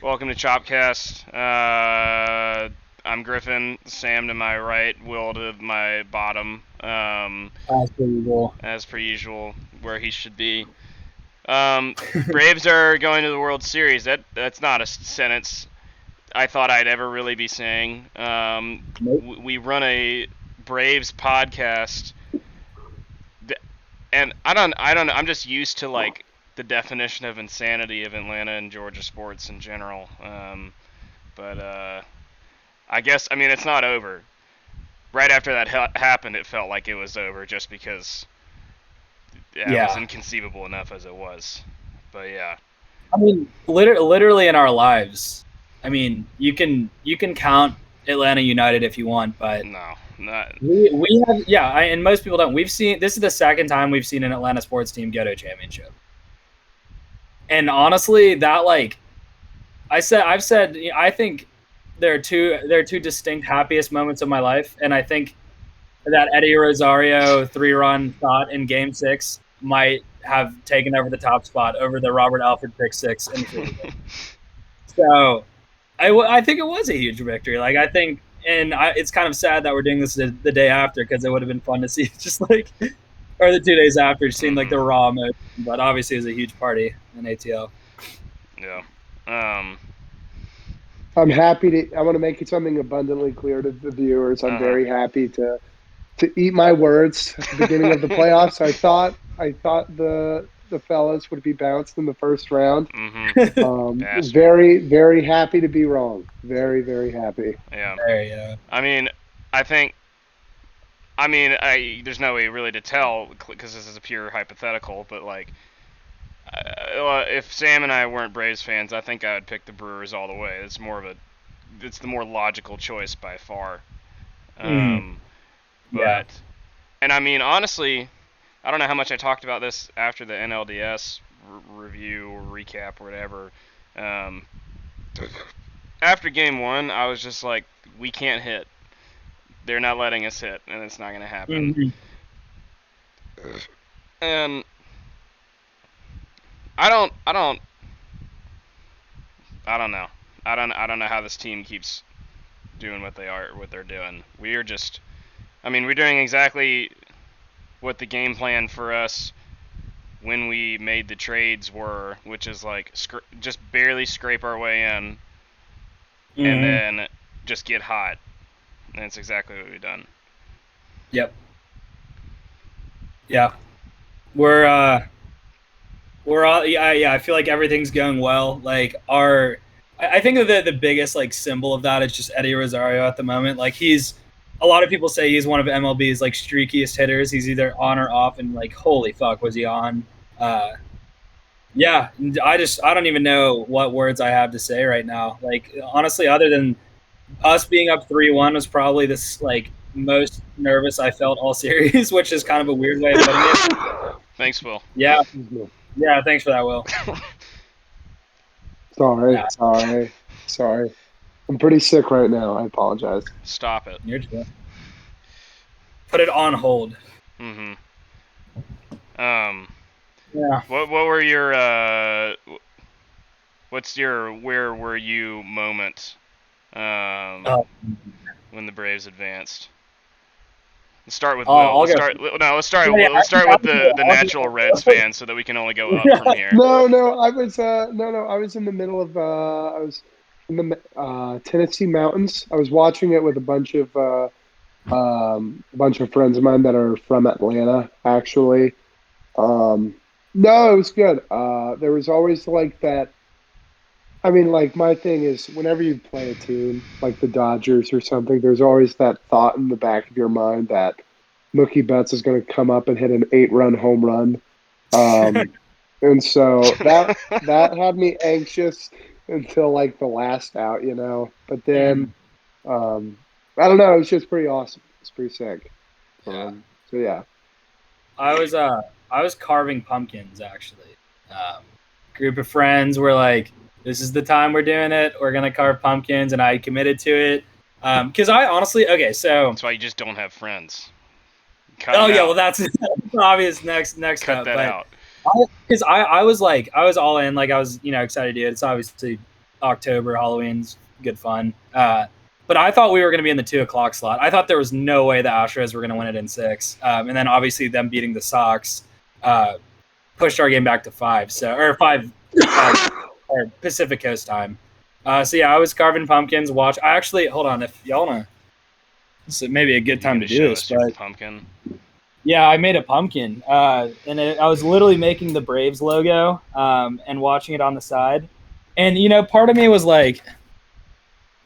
Welcome to Chopcast. I'm Griffin. Sam to my right, Will to my bottom. As per usual. As per usual, where he should be. Braves are going to the World Series. That's not a sentence I thought I'd ever really be saying. Nope. We run a Braves podcast, and I don't. I'm just used to like the definition of insanity of Atlanta and Georgia sports in general. But I guess it's not over. Right after that happened, it felt like it was over, just because it was inconceivable enough as it was. But yeah. I mean, literally in our lives. I mean, you can count Atlanta United if you want, but No, not. we have and most people don't. We've seen this is the second time we've seen an Atlanta sports team go to a championship, and honestly, that I've said I think there are two distinct happiest moments of my life, and I think that Eddie Rosario 3-run shot in Game 6 might have taken over the top spot over the Robert Alford pick 6 in the So I think it was a huge victory. Like, I think, and it's kind of sad that we're doing this the day after, because it would have been fun to see just like, or the 2 days after, seeing like the raw emotion. But obviously, it was a huge party in ATL. Yeah. I'm happy to. I want to make something abundantly clear to the viewers. I'm very happy to eat my words at the beginning of the playoffs. I thought the fellas would be bounced in the first round. Very, very happy to be wrong. Very, very happy. Yeah. There you go. There's no way really to tell, because this is a pure hypothetical, but like, if Sam and I weren't Braves fans, I think I would pick the Brewers all the way. It's the more logical choice by far. But, and honestly, I don't know how much I talked about this after the NLDS review or recap or whatever. After game 1, I was just like, we can't hit. They're not letting us hit, and it's not going to happen. And I don't know. I don't know how this team keeps doing what they're doing. We're doing exactly what the game plan for us when we made the trades were, which is like just barely scrape our way in, and then just get hot. And that's exactly what we've done. Yep. Yeah. We're all I feel like everything's going well. Like, I think the biggest like symbol of that is just Eddie Rosario at the moment. Like, a lot of people say he's one of MLB's like streakiest hitters. He's either on or off, and like, holy fuck, was he on? Yeah, I don't even know what words I have to say right now. Like, honestly, other than us being up 3-1 was probably this like most nervous I felt all series, which is kind of a weird way of putting it. Thanks, Will. Yeah, thanks for that, Will. Sorry. I'm pretty sick right now. I apologize. Stop it. You're true. Put it on hold. Yeah. What were your what's your where were you moment when the Braves advanced? Let's start with Will. Let's start with the natural Reds fan, so that we can only go up from here. No, I was in the middle of I was in the Tennessee mountains. I was watching it with a bunch of friends of mine that are from Atlanta, actually. No, it was good. There was always like that. Like, my thing is, whenever you play a team like the Dodgers or something, there's always that thought in the back of your mind that Mookie Betts is going to come up and hit an 8-run home run. And so that had me anxious until like the last out, But then, I don't know. It was just pretty awesome. It's pretty sick. So yeah. I was carving pumpkins, actually. Group of friends were like, this is the time we're doing it. We're going to carve pumpkins, and I committed to it. Because I honestly, so... That's why you just don't have friends. Well, that's obvious next Cut up. that out. Because I was all in. Like, I was, excited to do it. It's obviously October. Halloween's good fun. But I thought we were going to be in the 2:00 slot. I thought there was no way the Astros were going to win it in 6. And then obviously them beating the Sox pushed our game back to 5. Or 5 or Pacific Coast time. So yeah, I was carving pumpkins. Hold on, if y'all wanna, this is maybe a good time to do this. But pumpkin. Yeah, I made a pumpkin, and I was literally making the Braves logo and watching it on the side. And part of me was like,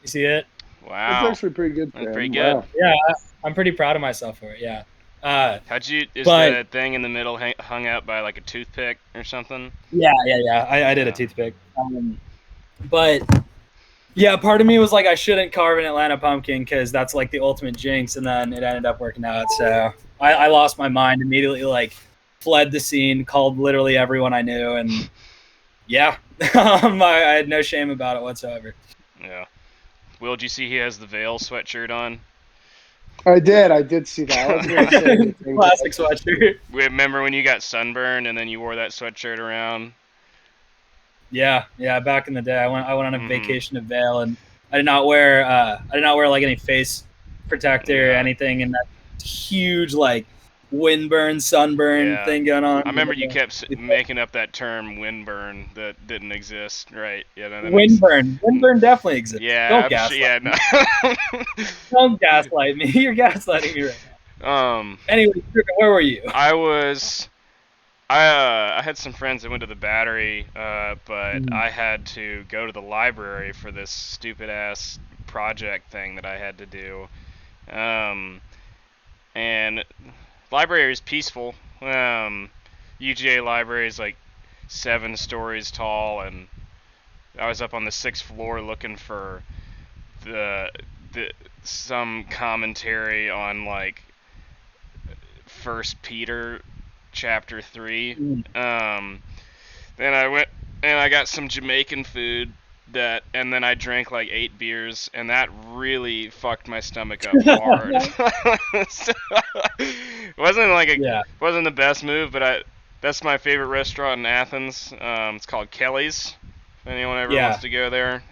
"You see it? Wow, that's actually pretty good. That's pretty good. Wow. Yeah, I'm pretty proud of myself for it. Yeah." Is the thing in the middle hung out by like a toothpick or something? Yeah. I did a toothpick. But yeah, part of me was like, I shouldn't carve an Atlanta pumpkin because that's like the ultimate jinx, and then it ended up working out. So I lost my mind immediately, like fled the scene, called literally everyone I knew, and yeah, I had no shame about it whatsoever. Yeah. Will, did you see he has the Veil sweatshirt on? I did see that. I was gonna say classic sweatshirt. Remember when you got sunburned and then you wore that sweatshirt around? Yeah. Back in the day, I went on a vacation to Vail, and I did not wear like any face protector or anything, and that huge like windburn, sunburn thing going on. I remember you kept making up that term windburn that didn't exist, right? Yeah, windburn definitely exists. Yeah, don't gaslight me. Don't gaslight me. You're gaslighting me right now. Anyway, where were you? I had some friends that went to the Battery, but I had to go to the library for this stupid ass project thing that I had to do. And library is peaceful. UGA library is like 7 stories tall, and I was up on the 6th floor looking for some commentary on like 1 Peter chapter 3. Then I went and I got some Jamaican food and then I drank like 8 beers, and that really fucked my stomach up hard. So, wasn't the best move, but that's my favorite restaurant in Athens. It's called Kelly's. If anyone ever wants to go there,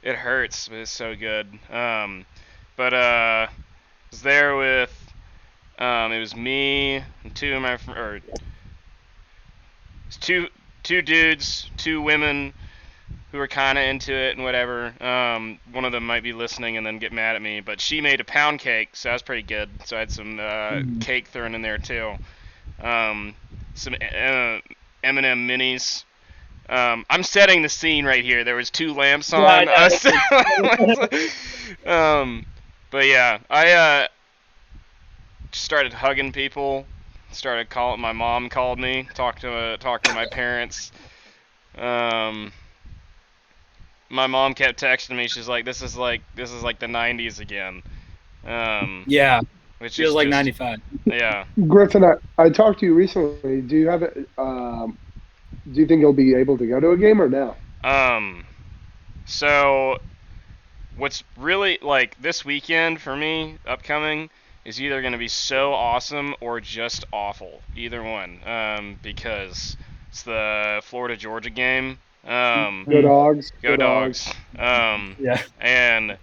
it hurts, but it's so good. But I was there with it was me and 2 of my two dudes, 2 women who were kind of into it and whatever. One of them might be listening and then get mad at me, but she made a pound cake, so that was pretty good. So I had some cake thrown in there too. Some M&M minis. I'm setting the scene right here. There was 2 lamps on. But yeah, I started hugging people. Started calling. My mom called me. Talked to my parents. My mom kept texting me. She's like, "This is like the '90s again." Yeah. Which feels like just, 95. Yeah. Griffin, I talked to you recently. Do you have it? Do you think you'll be able to go to a game or no? So what's really like this weekend for me upcoming is either going to be so awesome or just awful. Either one. Because it's the Florida Georgia game. Go Dogs. Go Dogs. Yeah. And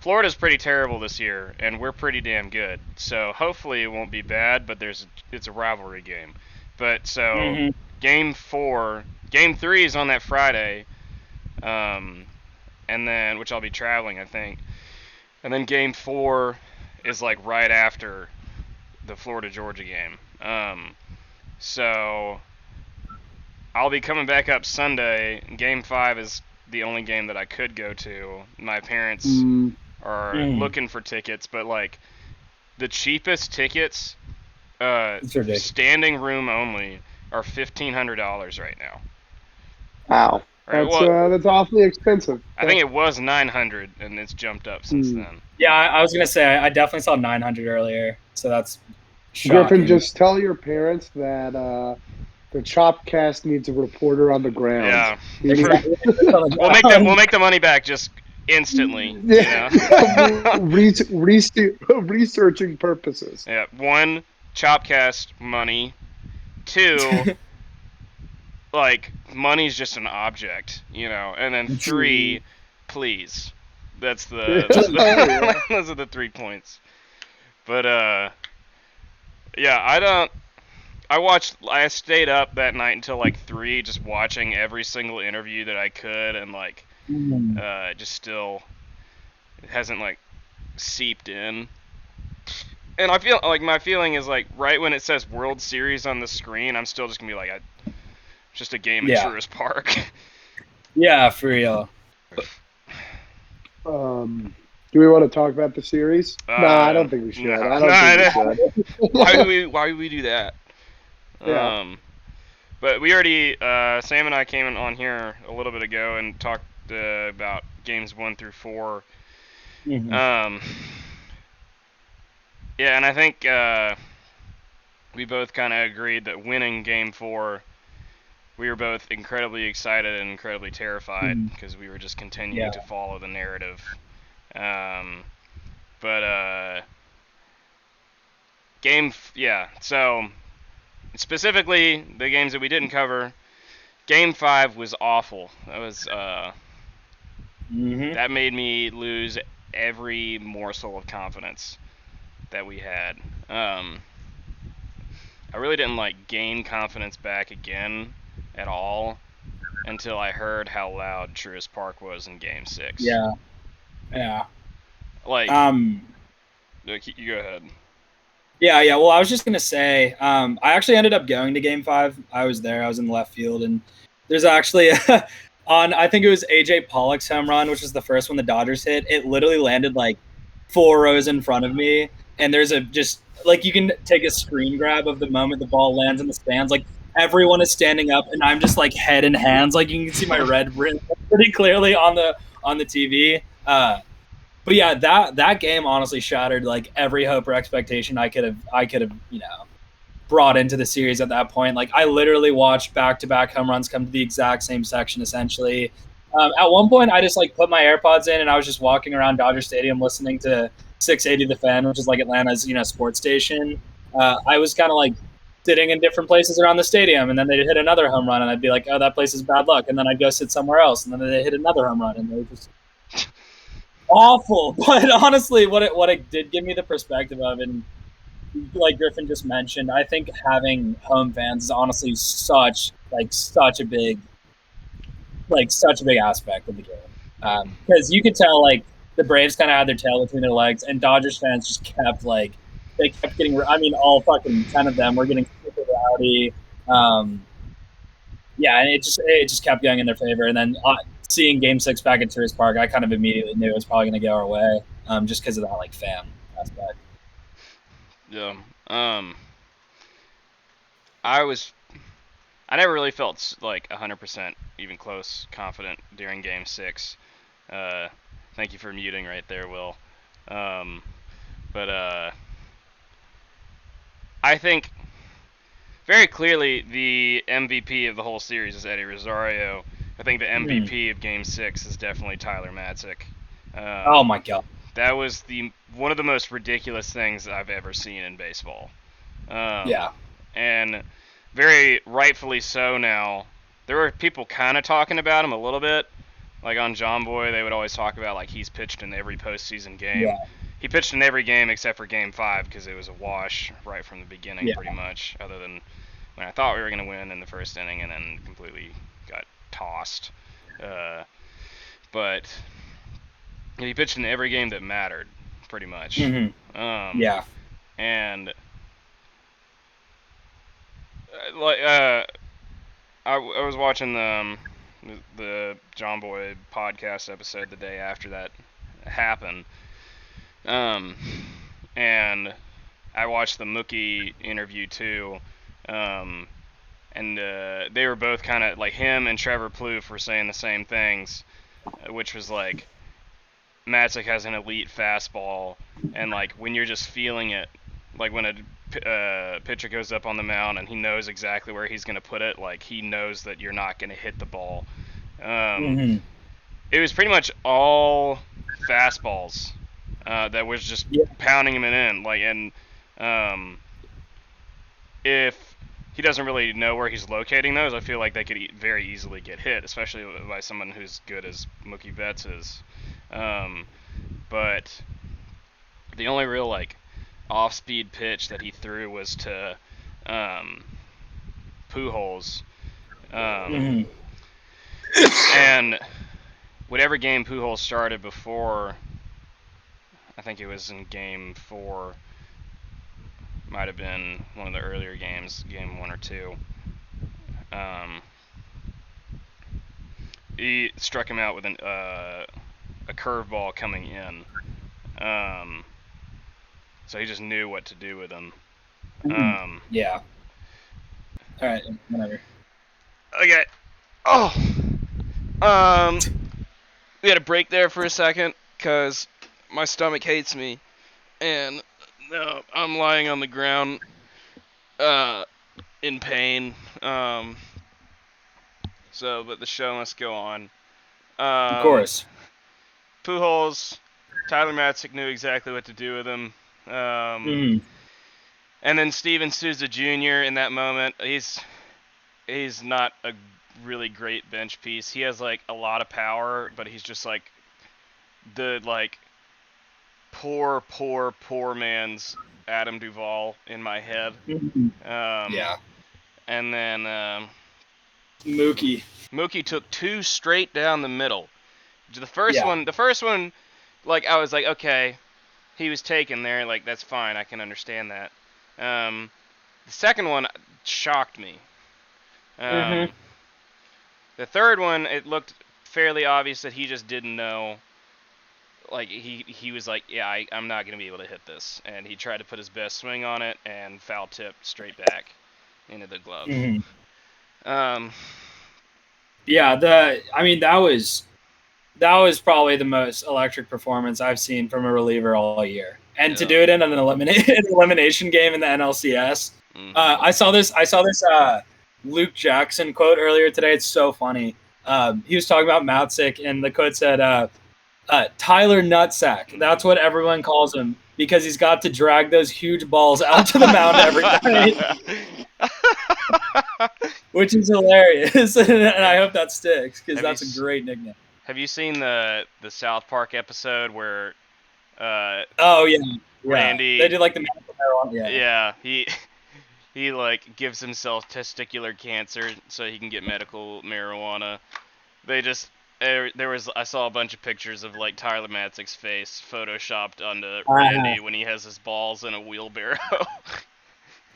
Florida's pretty terrible this year, and we're pretty damn good. So hopefully it won't be bad, but it's a rivalry game. But so Game 3 is on that Friday, and then which I'll be traveling, I think. And then Game 4 is like right after the Florida Georgia game. So I'll be coming back up Sunday. Game 5 is the only game that I could go to. My parents are looking for tickets, but like the cheapest tickets, standing room only, are $1,500 right now. Wow. Right, that's awfully expensive. I think it was $900, and it's jumped up since then. Yeah, I was gonna say I definitely saw $900 earlier, so that's shocking. Griffin, just tell your parents that the Chopcast needs a reporter on the ground. Yeah, we'll make the money back just instantly. Yeah, researching purposes. Yeah, 1, Chopcast money. 2, like money's just an object, and then 3, please. That's those are the 3 points. But yeah, I stayed up that night until like 3 just watching every single interview that I could, and like just still it hasn't like seeped in. And I feel like my feeling is like right when it says World Series on the screen, I'm still just gonna be like, just a game at Truist Park. Yeah, for real. Do we want to talk about the series? No, I don't think we should. I don't think we should. Why would we do that? Yeah. But we already, Sam and I came on here a little bit ago and talked about games 1 through 4. Mm-hmm. Yeah, and I think we both kind of agreed that winning game 4, we were both incredibly excited and incredibly terrified because we were just continuing to follow the narrative. So specifically the games that we didn't cover, game 5 was awful. That was that made me lose every morsel of confidence that we had. I really didn't like gain confidence back again at all until I heard how loud Truist Park was in game 6. Yeah. Like, you go ahead. Yeah. Well, I was just gonna say, I actually ended up going to Game 5. I was there. I was in the left field, and there's actually I think it was AJ Pollock's home run, which was the first one the Dodgers hit. It literally landed like 4 rows in front of me, and there's you can take a screen grab of the moment the ball lands in the stands. Like everyone is standing up, and I'm just like head in hands. Like you can see my red rim pretty clearly on the TV. But yeah, that game honestly shattered like every hope or expectation I could have brought into the series at that point. Like I literally watched back-to-back home runs come to the exact same section essentially. At one point, I just like put my AirPods in and I was just walking around Dodger Stadium listening to 680 The Fan, which is like Atlanta's sports station. I was kind of like sitting in different places around the stadium, and then they'd hit another home run, and I'd be like, "Oh, that place is bad luck," and then I'd go sit somewhere else, and then they hit another home run, and they just awful. But honestly, what it did give me the perspective of, and like Griffin just mentioned, I think having home fans is honestly such a big aspect of the game, because you could tell like the Braves kind of had their tail between their legs, and Dodgers fans just kept getting. I mean, all fucking 10 of them were getting super rowdy. And it just kept going in their favor, and then seeing Game 6 back at Truist Park, I kind of immediately knew it was probably going to go our way, just because of that like fan aspect. Yeah. I never really felt like 100% even close confident during Game 6. Thank you for muting right there, Will. But I think very clearly the MVP of the whole series is Eddie Rosario. I think the MVP of Game 6 is definitely Tyler Matzik. Oh my god. That was one of the most ridiculous things I've ever seen in baseball. And very rightfully so now. There were people kind of talking about him a little bit. Like on John Boy, they would always talk about like he's pitched in every postseason game. Yeah. He pitched in every game except for Game 5 because it was a wash right from the beginning pretty much, other than when I thought we were going to win in the first inning and then completely got tossed. But he pitched in every game that mattered, pretty much. And I was watching the John Boy podcast episode the day after that happened, and I watched the Mookie interview too, and they were both kind of like him and Trevor Plouffe were saying the same things, which was like Matzik has an elite fastball, and like when you're just feeling it, like when a pitcher goes up on the mound and he knows exactly where he's going to put it, like he knows that you're not going to hit the ball. It was pretty much all fastballs that was just pounding him in. Like, and if he doesn't really know where he's locating those. I feel like they could very easily get hit, especially by someone who's good as Mookie Betts is. But the only real like off-speed pitch that he threw was to Pujols. And whatever game Pujols started before, I think it was in Game 4, might have been one of the earlier games, Game 1 or 2. He struck him out with a curveball coming in. So he just knew what to do with him. Yeah. All right, whatever. Okay. Oh. We had a break there for a second because my stomach hates me, and I'm lying on the ground, in pain. But the show must go on. Of course. Pujols, Tyler Matzik knew exactly what to do with him. And then Steven Souza Jr. in that moment, he's not a really great bench piece. He has like a lot of power, but he's just like the like poor man's Adam Duvall in my head. Yeah. And then Mookie took 2 straight down the middle. The first one, like I was like, okay, he was taken there, like that's fine, I can understand that. The second one shocked me. The third one, it looked fairly obvious that he just didn't know. Like he was like, yeah, I'm not gonna be able to hit this, and he tried to put his best swing on it and foul tipped straight back into the glove. Yeah, that was probably the most electric performance I've seen from a reliever all year, and to do it in an elimination game in the NLCS. I saw this Luke Jackson quote earlier today. It's so funny. He was talking about Matzik, and the quote said, Tyler Nutsack. That's what everyone calls him because he's got to drag those huge balls out to the mound every night. Which is hilarious, and I hope that sticks because that's a great nickname. Have you seen the South Park episode where Randy, they did like the medical marijuana. Yeah, he like gives himself testicular cancer so he can get medical marijuana. I saw a bunch of pictures of like Tyler Matzik's face photoshopped onto Randy when he has his balls in a wheelbarrow.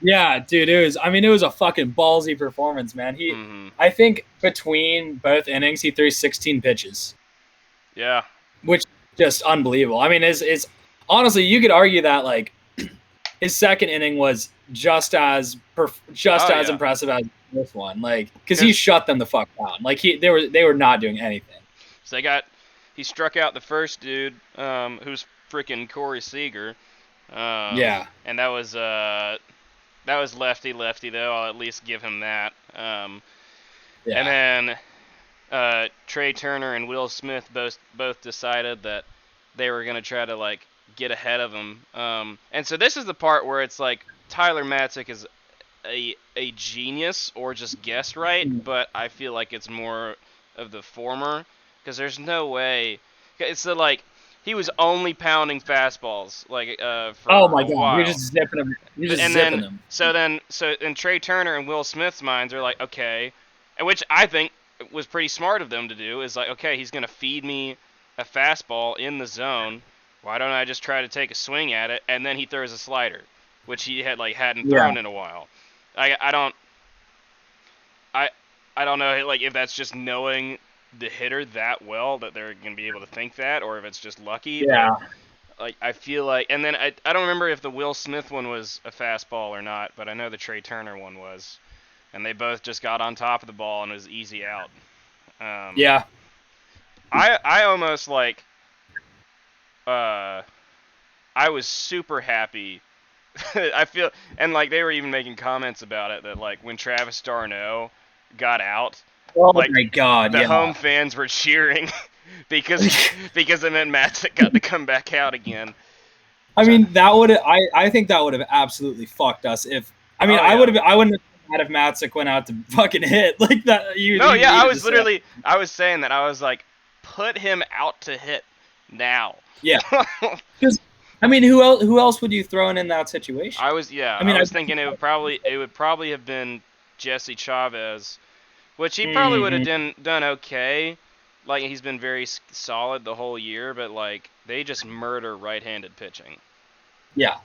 Yeah, dude, it was a fucking ballsy performance, man. I think between both innings he threw 16 pitches. Yeah. Which just unbelievable. I mean, is honestly, you could argue that like his second inning was just as impressive as this one, like because he shut them the fuck down. Like they were not doing anything. So he struck out the first dude, who's freaking Corey Seager. And that was lefty though. I'll at least give him that. And then Trey Turner and Will Smith both decided that they were gonna try to like get ahead of him. And so this is the part where it's like Tyler Matzik is a genius or just guessed right, but I feel like it's more of the former because there's no way. It's like he was only pounding fastballs like for oh my god, while. You're just zipping them. So in Trey Turner and Will Smith's minds are like, okay, and which I think was pretty smart of them to do is like, okay, he's gonna feed me a fastball in the zone. Why don't I just try to take a swing at it? And then he throws a slider, which he hadn't thrown in a while. I don't know like if that's just knowing the hitter that well that they're gonna be able to think that, or if it's just lucky. Yeah. But, like I feel like, and then I don't remember if the Will Smith one was a fastball or not, but I know the Trey Turner one was, and they both just got on top of the ball and it was easy out. I almost like. I was super happy. I feel, and like they were even making comments about it that like when Travis d'Arnaud got out, oh like, my god, the home fans were cheering because it meant Matzik got to come back out again. I mean, I think that would have absolutely fucked us if. I mean, I wouldn't have mad if Matzik went out to fucking hit like that. I was saying that. I was like, put him out to hit now. Yeah. Because I mean, who else would you throw in that situation? I was thinking it would probably have been Jesse Chavez, which he probably would have done okay. Like, he's been very solid the whole year, but like, they just murder right-handed pitching. Yeah.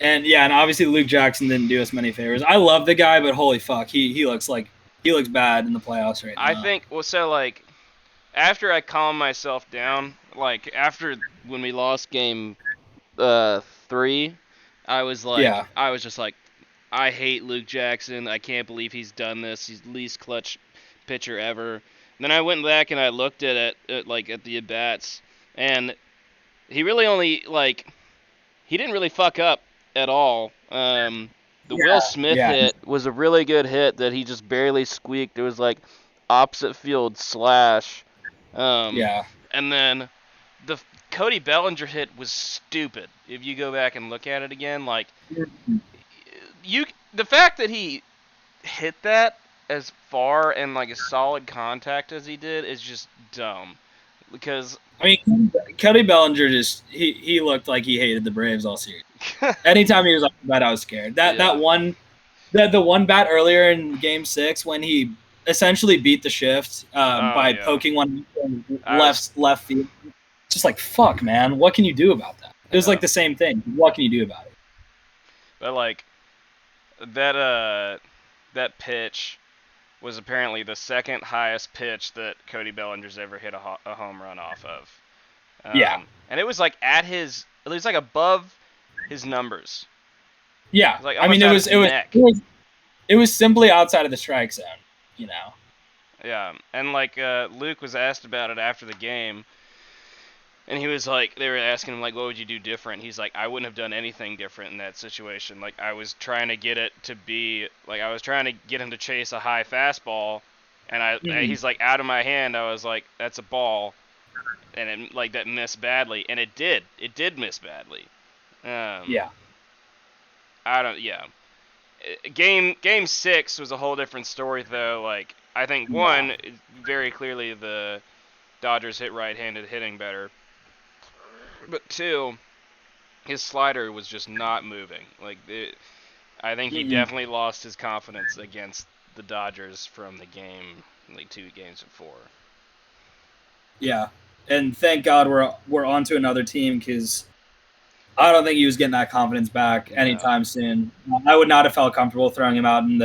And obviously Luke Jackson didn't do us many favors. I love the guy, but holy fuck, he looks bad in the playoffs right now. I think like, after I calmed myself down, like after when we lost game 3, I was just like, I hate Luke Jackson. I can't believe he's done this. He's the least clutch pitcher ever. And then I went back and I looked at the at bats, and he really only he didn't really fuck up at all. The Will Smith hit was a really good hit that he just barely squeaked. It was like opposite field slash. And then the Cody Bellinger hit was stupid. If you go back and look at it again, like, the fact that he hit that as far and like a solid contact as he did is just dumb. Because I mean, Cody Bellinger he looked like he hated the Braves all series. Anytime he was on the bat, I was scared. The one bat earlier in Game 6 when he essentially beat the shift by poking one left field. Just like, fuck, man. What can you do about that? It was like the same thing. What can you do about it? But like that pitch was apparently the second highest pitch that Cody Bellinger's ever hit a home run off of. And it was like it was like above his numbers. Yeah. Like, I mean, it was simply outside of the strike zone, you know. Yeah. And like Luke was asked about it after the game, and he was like, they were asking him like, what would you do different? He's like, I wouldn't have done anything different in that situation. Like, I was trying to get it to be like, I was trying to get him to chase a high fastball, and he's like, out of my hand. I was like, that's a ball, and it, like, that missed badly, and it did miss badly. Game 6 was a whole different story though. Like, I think one, very clearly the Dodgers hit right-handed hitting better. But 2, his slider was just not moving. Like, I think he definitely lost his confidence against the Dodgers from the game, like 2 games before. Yeah, and thank God we're on to another team, because I don't think he was getting that confidence back anytime soon. I would not have felt comfortable throwing him out in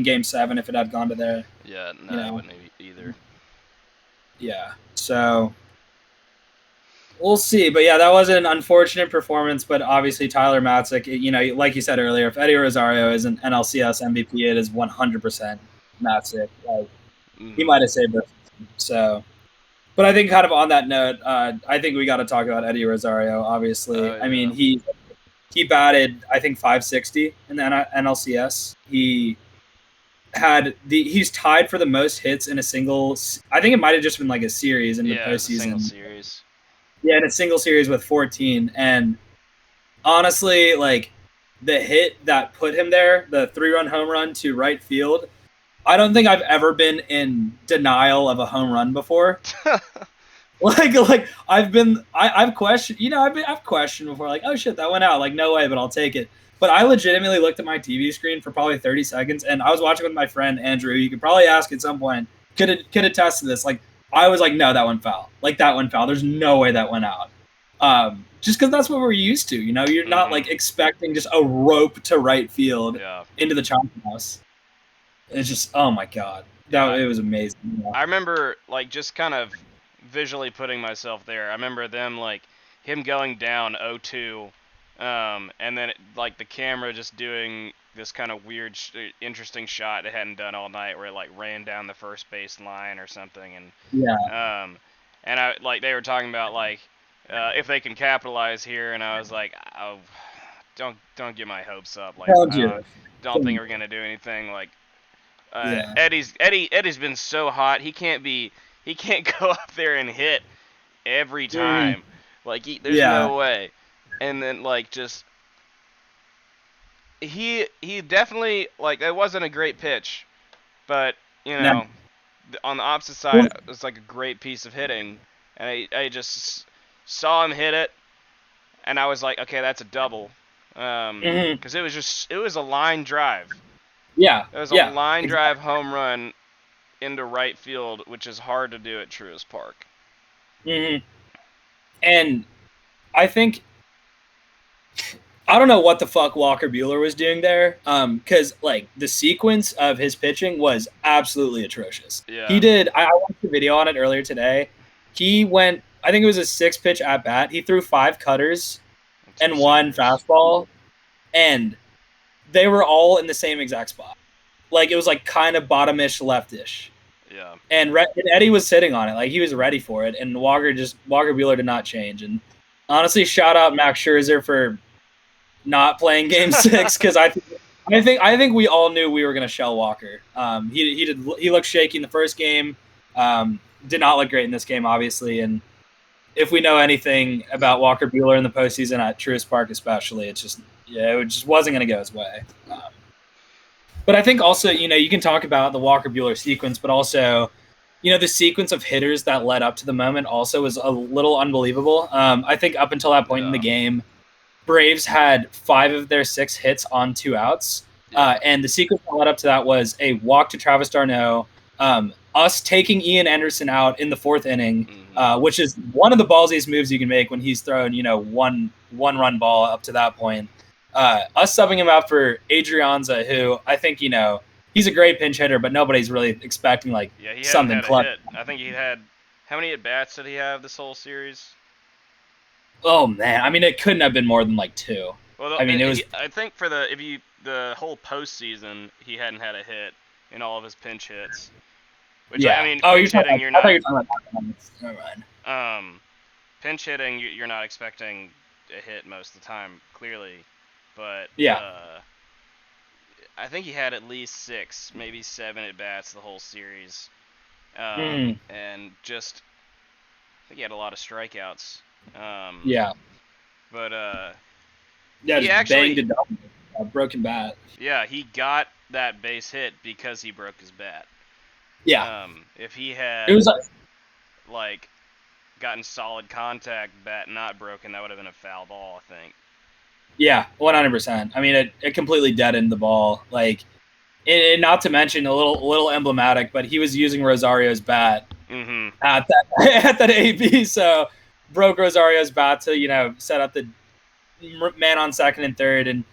Game 7 if it had gone to there. Yeah, no, I wouldn't either. Yeah, so we'll see. But yeah, that was an unfortunate performance. But obviously, Tyler Matzik, you know, like you said earlier, if Eddie Rosario is an NLCS MVP, it is 100% Matzik. Like, he might have saved it. So, but I think kind of on that note, I think we got to talk about Eddie Rosario. Obviously, I mean, he batted, I think, .560 in the NLCS. He's tied for the most hits in a single. I think it might have just been like a series in the postseason. Single series. Yeah, in a single series with 14. And honestly, like, the hit that put him there, the 3-run home run to right field, I don't think I've ever been in denial of a home run before. I've questioned, you know, I've questioned before, like, oh shit, that went out, like, no way, but I'll take it. But I legitimately looked at my TV screen for probably 30 seconds, and I was watching with my friend Andrew. You could probably ask at some point, could attest to this. Like, I was like, no, that went foul. Like, that went foul. There's no way that went out. Just because that's what we're used to. You know, you're not like expecting just a rope to right field into the chop house. It's just, oh my god, it was amazing. Yeah. I remember, like, just kind of visually putting myself there. I remember them, like, him going down 0-2, and then like the camera just doing this kind of weird, interesting shot it hadn't done all night, where it like ran down the first base line or something, and and I like they were talking about like if they can capitalize here, and I was like, oh, don't get my hopes up. Like, don't think we're gonna do anything. Like, Eddie's been so hot. He can't go up there and hit every time. Like, there's no way. And then, like, just he definitely, like, it wasn't a great pitch, but No. on the opposite side, it was like a great piece of hitting, and I just saw him hit it, and I was like, okay, that's a double, Mhm. because it was a line drive. Yeah. It was a Yeah. line Exactly. drive home run into right field, which is hard to do at Truist Park. And I think I don't know what the fuck Walker Buehler was doing there, because like the sequence of his pitching was absolutely atrocious. He Yeah. did. I watched the video on it earlier today. He went. I think it was a 6-pitch at bat. He threw 5 cutters Two and 1 seamers. fastball, and they were all in the same exact spot. Like it was like kind of bottomish, leftish. Yeah. And Eddie was sitting on it, like he was ready for it, and Walker Buehler did not change. And honestly, shout out Max Scherzer for not playing Game 6 because I think we all knew we were going to shell Walker. He looked shaky in the first game, did not look great in this game, obviously. And if we know anything about Walker Buehler in the postseason at Truist Park, especially, it just wasn't going to go his way. But I think also, you can talk about the Walker Buehler sequence, but also, the sequence of hitters that led up to the moment also was a little unbelievable. I think up until that point in the game, Braves had 5 of their 6 hits on 2 outs. And the sequence that led up to that was a walk to Travis d'Arnaud, us taking Ian Anderson out in the 4th inning, which is one of the ballsiest moves you can make when he's thrown, one-run ball up to that point. Us subbing him out for Adrianza, who I think, he's a great pinch hitter, but nobody's really expecting he something hadn't had clutch. a hit. I think he had, how many at-bats did he have this whole series? Oh man, I mean, it couldn't have been more than 2. Well, I mean, it was. I think for the whole postseason, he hadn't had a hit in all of his pinch hits. Which, Yeah. I mean, Oh, pinch hitting, you're I not. thought you were talking about that. Never mind. Pinch hitting, you're not expecting a hit most of the time, clearly, but Yeah. I think he had at least 6, maybe 7 at bats the whole series, and just I think he had a lot of strikeouts. Yeah. But Yeah, he just actually banged it down. A broken bat. Yeah, he got that base hit because he broke his bat. Yeah. If he had It was like gotten solid contact, bat not broken, that would have been a foul ball, I think. Yeah, 100%. I mean, it completely deadened the ball. Like, not to mention a little emblematic, but he was using Rosario's bat at that AB, so broke Rosario's bat to set up the man on second and third. And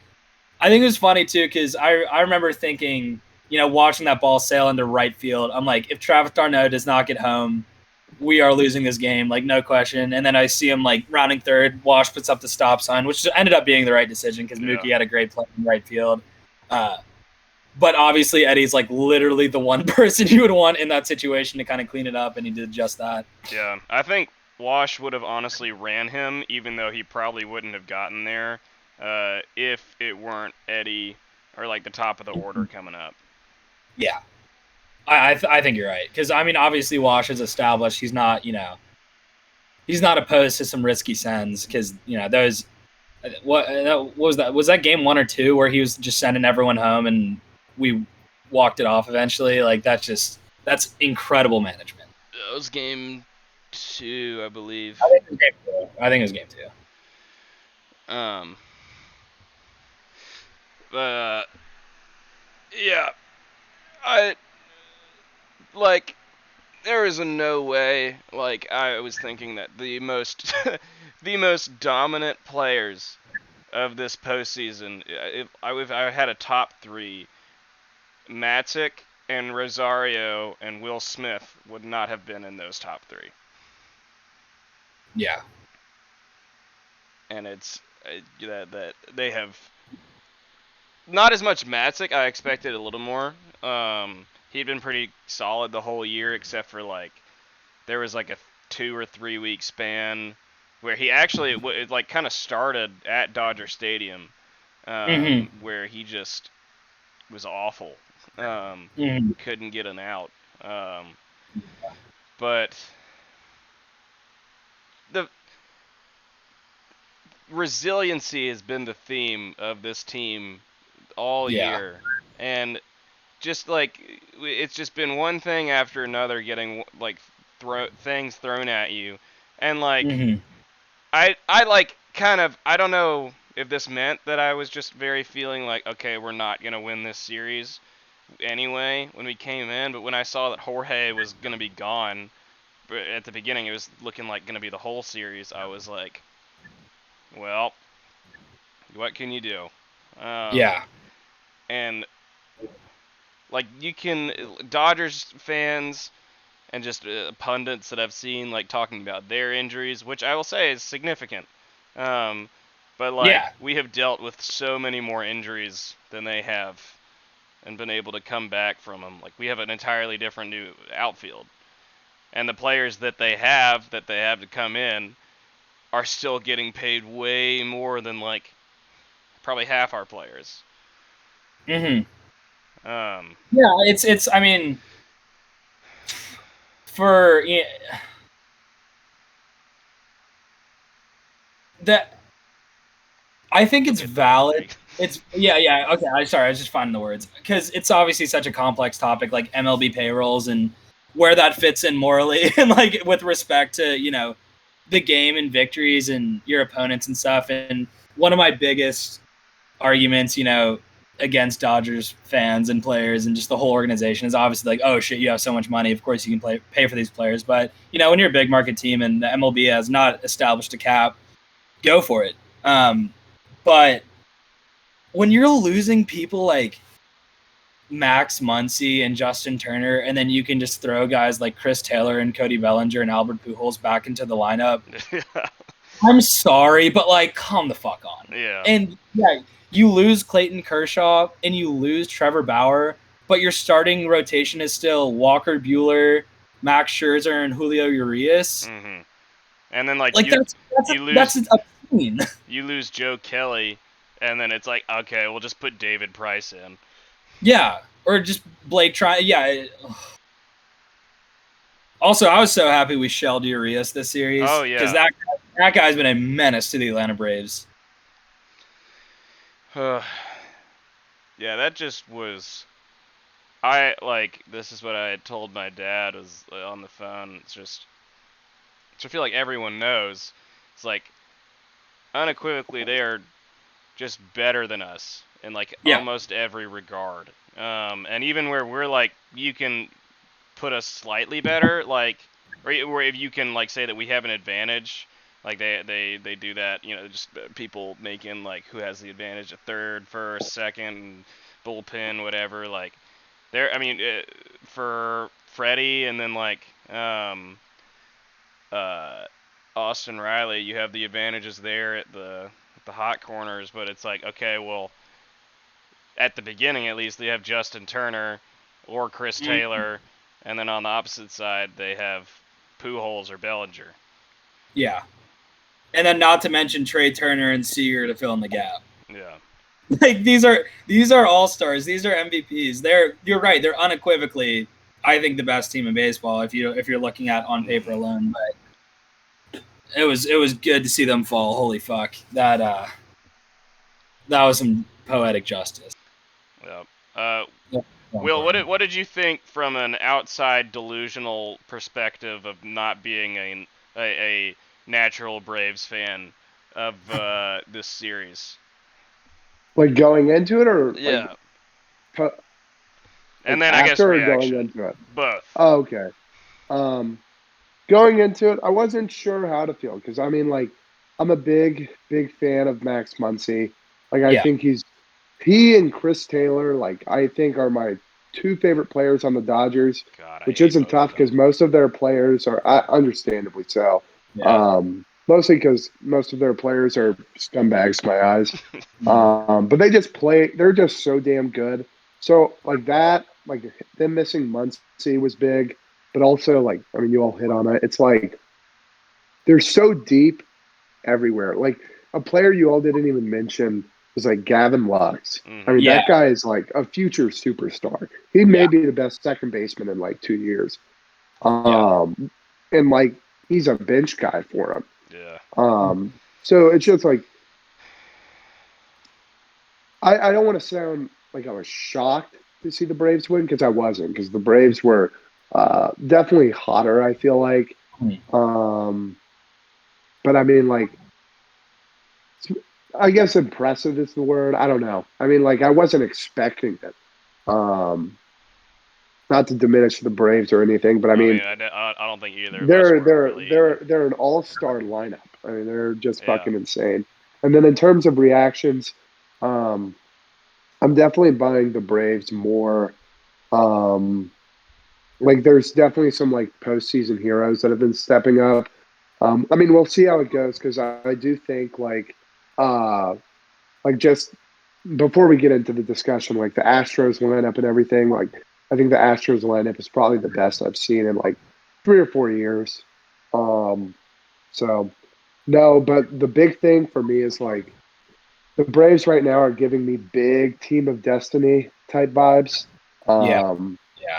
I think it was funny too because I remember thinking, watching that ball sail into right field, I'm like, if Travis d'Arnaud does not get home, we are losing this game, like no question. And then I see him like rounding third. Wash puts up the stop sign, which ended up being the right decision because Mookie had a great play in right field. But obviously Eddie's like literally the one person you would want in that situation to kind of clean it up, and he did just that. Yeah, I think Wash would have honestly ran him, even though he probably wouldn't have gotten there if it weren't Eddie or like the top of the order coming up. Yeah. I think you're right because I mean obviously Wash is established. He's not he's not opposed to some risky sends because those what was that? Was that game 1 or 2 where he was just sending everyone home and we walked it off eventually? Like that's incredible management. It was game 2, I believe. I think it was game 2. Yeah, there is no way. Like, I was thinking that the most the most dominant players of this postseason, if I had a top 3, Matzek and Rosario and Will Smith would not have been in those top 3. Yeah. And it's that they have not as much Matzek. I expected a little more. He'd been pretty solid the whole year, except for like there was like a 2 or 3 week span where he actually like kind of started at Dodger Stadium, where he just was awful. Couldn't get an out. But the resiliency has been the theme of this team all Yeah. year, and just like it's just been one thing after another getting like things thrown at you, and like Mm-hmm. I like kind of I don't know if this meant that I was just very feeling like, okay, we're not gonna win this series anyway when we came in, but when I saw that Jorge was gonna be gone at the beginning, it was looking like gonna be the whole series. I was like, well, what can you do? Yeah. And like you can Dodgers fans and just pundits that I've seen like talking about their injuries, which I will say is significant. But like Yeah. we have dealt with so many more injuries than they have, and been able to come back from them. Like we have an entirely different new outfield, and the players that they have to come in are still getting paid way more than like probably half our players. Mm-hmm. Um, Yeah, it's. I mean, for that, I think it's valid. It's yeah. Okay, I'm sorry. I was just finding the words because it's obviously such a complex topic, like MLB payrolls and where that fits in morally, and like with respect to the game and victories and your opponents and stuff. And one of my biggest arguments, against Dodgers fans and players and just the whole organization is obviously like, oh shit, you have so much money, of course you can pay for these players. But when you're a big market team and the MLB has not established a cap, go for it. But when you're losing people like Max Muncy and Justin Turner, and then you can just throw guys like Chris Taylor and Cody Bellinger and Albert Pujols back into the lineup, I'm sorry, but like, come the fuck on. Yeah. And yeah, you lose Clayton Kershaw and you lose Trevor Bauer, but your starting rotation is still Walker Buehler, Max Scherzer, and Julio Urias. Mm-hmm. And then like that's obscene. You lose Joe Kelly, and then it's like, okay, we'll just put David Price in. Yeah, or just Blake Yeah. Also, I was so happy we shelled Urias this series. Oh yeah, because that guy's been a menace to the Atlanta Braves. Yeah, that just was. This is what I had told my dad was on the phone. It's just, I feel like everyone knows. It's like unequivocally they are just better than us in like almost every regard. And even where we're like, you can put us slightly better, like, or if you can like say that we have an advantage, like they do that, just people making like who has the advantage at third, first, second, bullpen, whatever. Like, for Freddie and then like Austin Riley, you have the advantages there at the hot corners, but it's like, okay, well, at the beginning at least they have Justin Turner or Chris Taylor, and then on the opposite side they have Pujols or Bellinger. Yeah, and then not to mention Trey Turner and Seager to fill in the gap. Yeah, like these are all stars. These are MVPs. You're right. They're unequivocally, I think, the best team in baseball if you're looking at on paper alone. But it was good to see them fall. Holy fuck, that was some poetic justice. Yeah. Will, what did you think from an outside delusional perspective of not being a natural Braves fan of this series? Like going into it, or yeah, like, and then I guess reaction. Going into it? Both. Oh, okay. Going into it, I wasn't sure how to feel because I mean, like, I'm a big fan of Max Muncy. Like, I think he and Chris Taylor, like, I think are my two favorite players on the Dodgers, which isn't tough because most of their players are, understandably so. Yeah. Mostly because most of their players are scumbags in my eyes. But they just play. They're just so damn good. So like that, like them missing Muncy was big, but also like I mean, you all hit on it. It's like they're so deep everywhere. Like a player you all didn't even mention was like Gavin Lux. I mean, that guy is like a future superstar. He may be the best second baseman in like 2 years. And like he's a bench guy for him. Yeah. So it's just like I don't want to sound like I was shocked to see the Braves win because I wasn't, because the Braves were definitely hotter, I feel like. But I mean, like, I guess impressive is the word. I don't know. I mean, like, I wasn't expecting it. Um, Not to diminish the Braves or anything, but I mean, I don't think either of us were really either. they're an all-star lineup. I mean, they're just Yeah. fucking insane. And then in terms of reactions, I'm definitely buying the Braves more. Like, there's definitely some like postseason heroes that have been stepping up. I mean, we'll see how it goes because I do think like just before we get into the discussion, like the Astros lineup and everything, like I think the Astros lineup is probably the best I've seen in like 3 or 4 years. Um, so no, but the big thing for me is like the Braves right now are giving me big team of destiny type vibes. Yeah.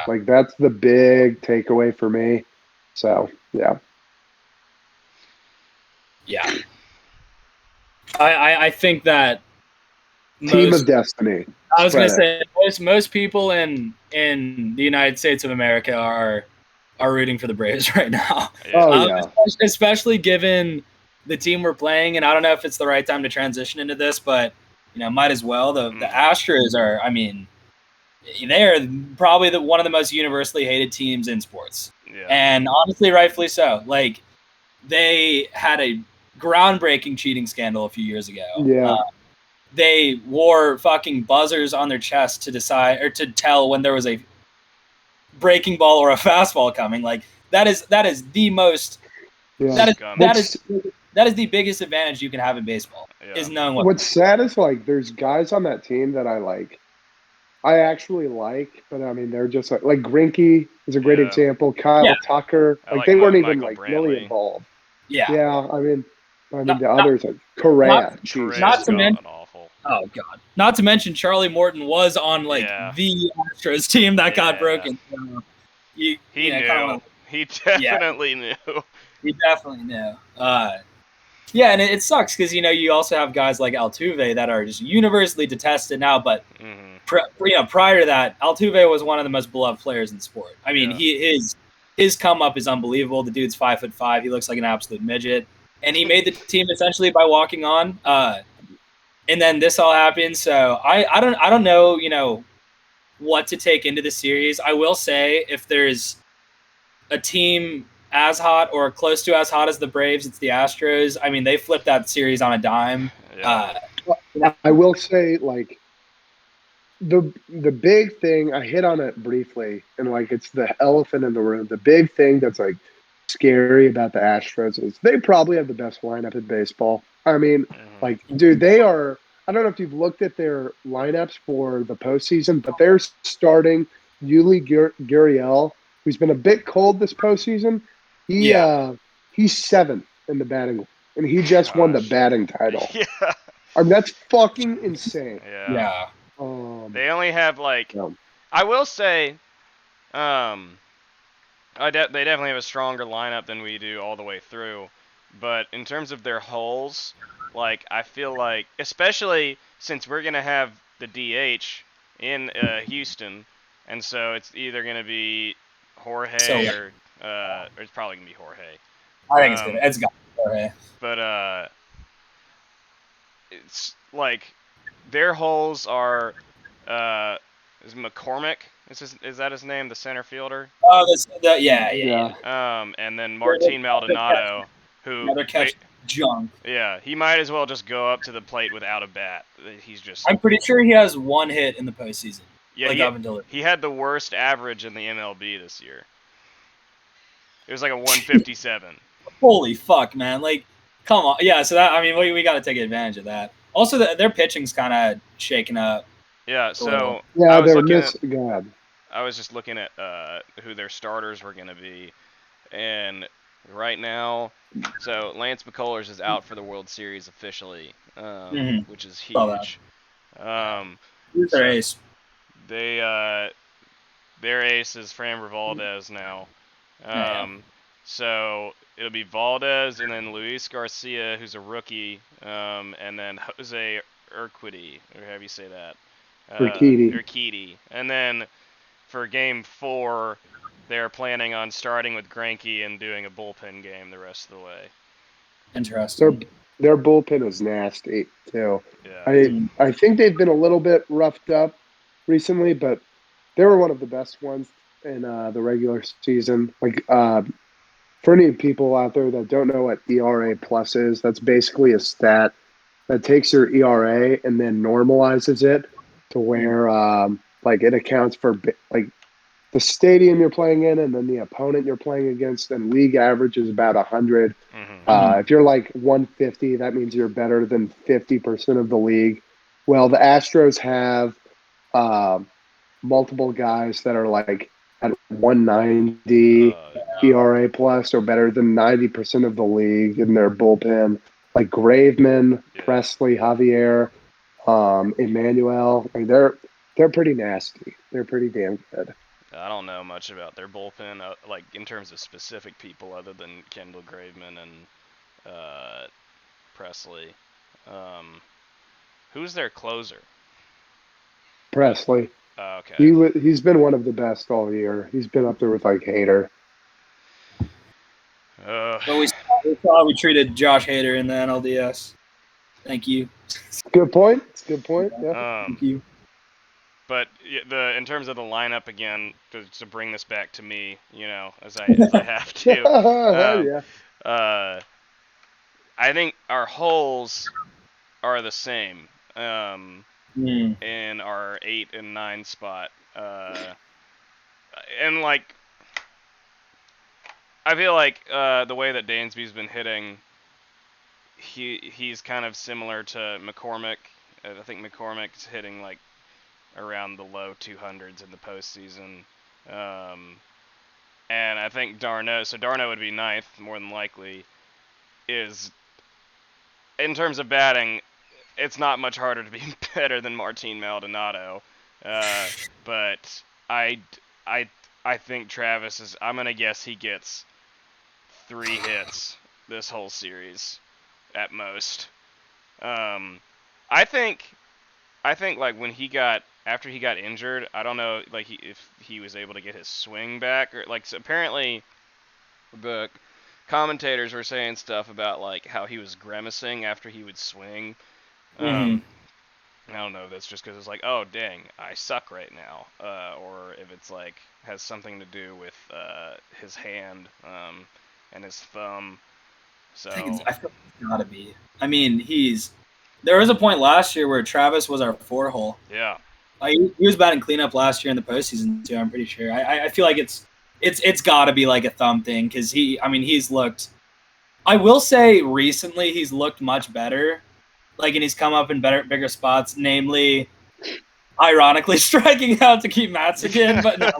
Like that's the big takeaway for me. So yeah. Yeah. I think that Team of destiny. I was gonna Spread say most people in the United States of America are rooting for the Braves right now. Yeah. Oh yeah. Especially given the team we're playing, and I don't know if it's the right time to transition into this, but might as well. The Astros are, I mean, they are probably one of the most universally hated teams in sports, Yeah. and honestly, rightfully so. Like they had a groundbreaking cheating scandal a few years ago. Yeah. They wore fucking buzzers on their chest to decide or to tell when there was a breaking ball or a fastball coming. Like that is the most Yeah. that is the biggest advantage you can have in baseball is knowing What's sad is like there's guys on that team that I actually like, but I mean they're just like Greinke is a great example. Kyle Tucker, like they weren't even like really involved. Yeah, I mean the others like Correa. Not to mention awful. Oh god! Not to mention Charlie Morton was on like the Astros team that got broken. So he knew. He definitely knew. He definitely knew. Yeah, and it sucks because you also have guys like Altuve that are just universally detested now. But prior to that, Altuve was one of the most beloved players in sport. I mean, his come up is unbelievable. The dude's 5'5". He looks like an absolute midget, and he made the team essentially by walking on. And then this all happened. So I don't know, what to take into the series. I will say if there's a team as hot or close to as hot as the Braves, it's the Astros. I mean, they flipped that series on a dime. Yeah. I will say like the big thing, I hit on it briefly, and like it's the elephant in the room. The big thing that's like scary about the Astros is they probably have the best lineup in baseball. I mean, like, dude, they are. I don't know if you've looked at their lineups for the postseason, but they're starting Yuli Gurriel, who's been a bit cold this postseason. He's seventh in the batting, and he just won the batting title. Yeah. I mean, that's fucking insane. Yeah. They only have like. I will say, they definitely have a stronger lineup than we do all the way through. But in terms of their holes, like I feel like, especially since we're gonna have the DH in Houston, and so it's either gonna be Jorge or it's probably gonna be Jorge. I think it's good. It's got Jorge. But it's like their holes are is McCormick. Is that his name? The center fielder. Oh, yeah. And then Martin Maldonado, who another catch junk. Yeah, he might as well just go up to the plate without a bat. He's just. I'm pretty sure he has one hit in the postseason. Yeah, he had the worst average in the MLB this year. It was like a 157. Holy fuck, man! Like, come on. Yeah, so that we got to take advantage of that. Also, their pitching's kind of shaken up. Yeah, so yeah, I was I was just looking at who their starters were going to be, and right now, so Lance McCullers is out for the World Series officially, which is huge. Who's their ace? Their ace is Framber Valdez now. So it'll be Valdez and then Luis Garcia, who's a rookie, and then Jose Urquidy, or however you say that. Urquidy. And then for Game 4, they're planning on starting with Greinke and doing a bullpen game the rest of the way. Interesting. Their bullpen is nasty too. Yeah. I think they've been a little bit roughed up recently, but they were one of the best ones in the regular season. Like for any people out there that don't know what ERA plus is, that's basically a stat that takes your ERA and then normalizes it to where like it accounts for like the stadium you're playing in and then the opponent you're playing against, and league average is about 100. If you're like 150, that means you're better than 50% of the league. Well, the Astros have multiple guys that are like at 190 ERA plus or better than 90% of the league in their bullpen. Like Graveman, Presley, Javier, Emmanuel. I mean, they're pretty nasty. They're pretty damn good. I don't know much about their bullpen, like in terms of specific people other than Kendall Graveman and Presley. Who's their closer? Presley. Oh, okay. He's been one of the best all year. He's been up there with like Hader. But we saw we treated Josh Hader in the NLDS. Thank you. Good point. It's a good point. Yeah. Thank you. But in terms of the lineup again, to bring this back to me, as I have to. I think our holes are the same in our 8 and 9 spot, and like I feel like the way that Dansby's been hitting, he's kind of similar to McCormick. I think McCormick's hitting like around the low 200s in the postseason. And I think Darno would be ninth, more than likely, is, in terms of batting, it's not much harder to be better than Martin Maldonado. But I think Travis is, I'm going to guess he gets 3 hits this whole series, at most. I think like when after he got injured, I don't know like if he was able to get his swing back, or like, so apparently the commentators were saying stuff about like how he was grimacing after he would swing. I don't know if that's just because it's like, oh dang, I suck right now, or if it's like has something to do with his hand and his thumb. So I feel like it's gotta be. I mean, there was a point last year where Travis was our 4-hole. Yeah. He was batting cleanup last year in the postseason too. I'm pretty sure. I feel like it's got to be like a thumb thing because he's looked. I will say recently he's looked much better, like, and he's come up in bigger spots. Namely, ironically, striking out to keep Matzigan, but no,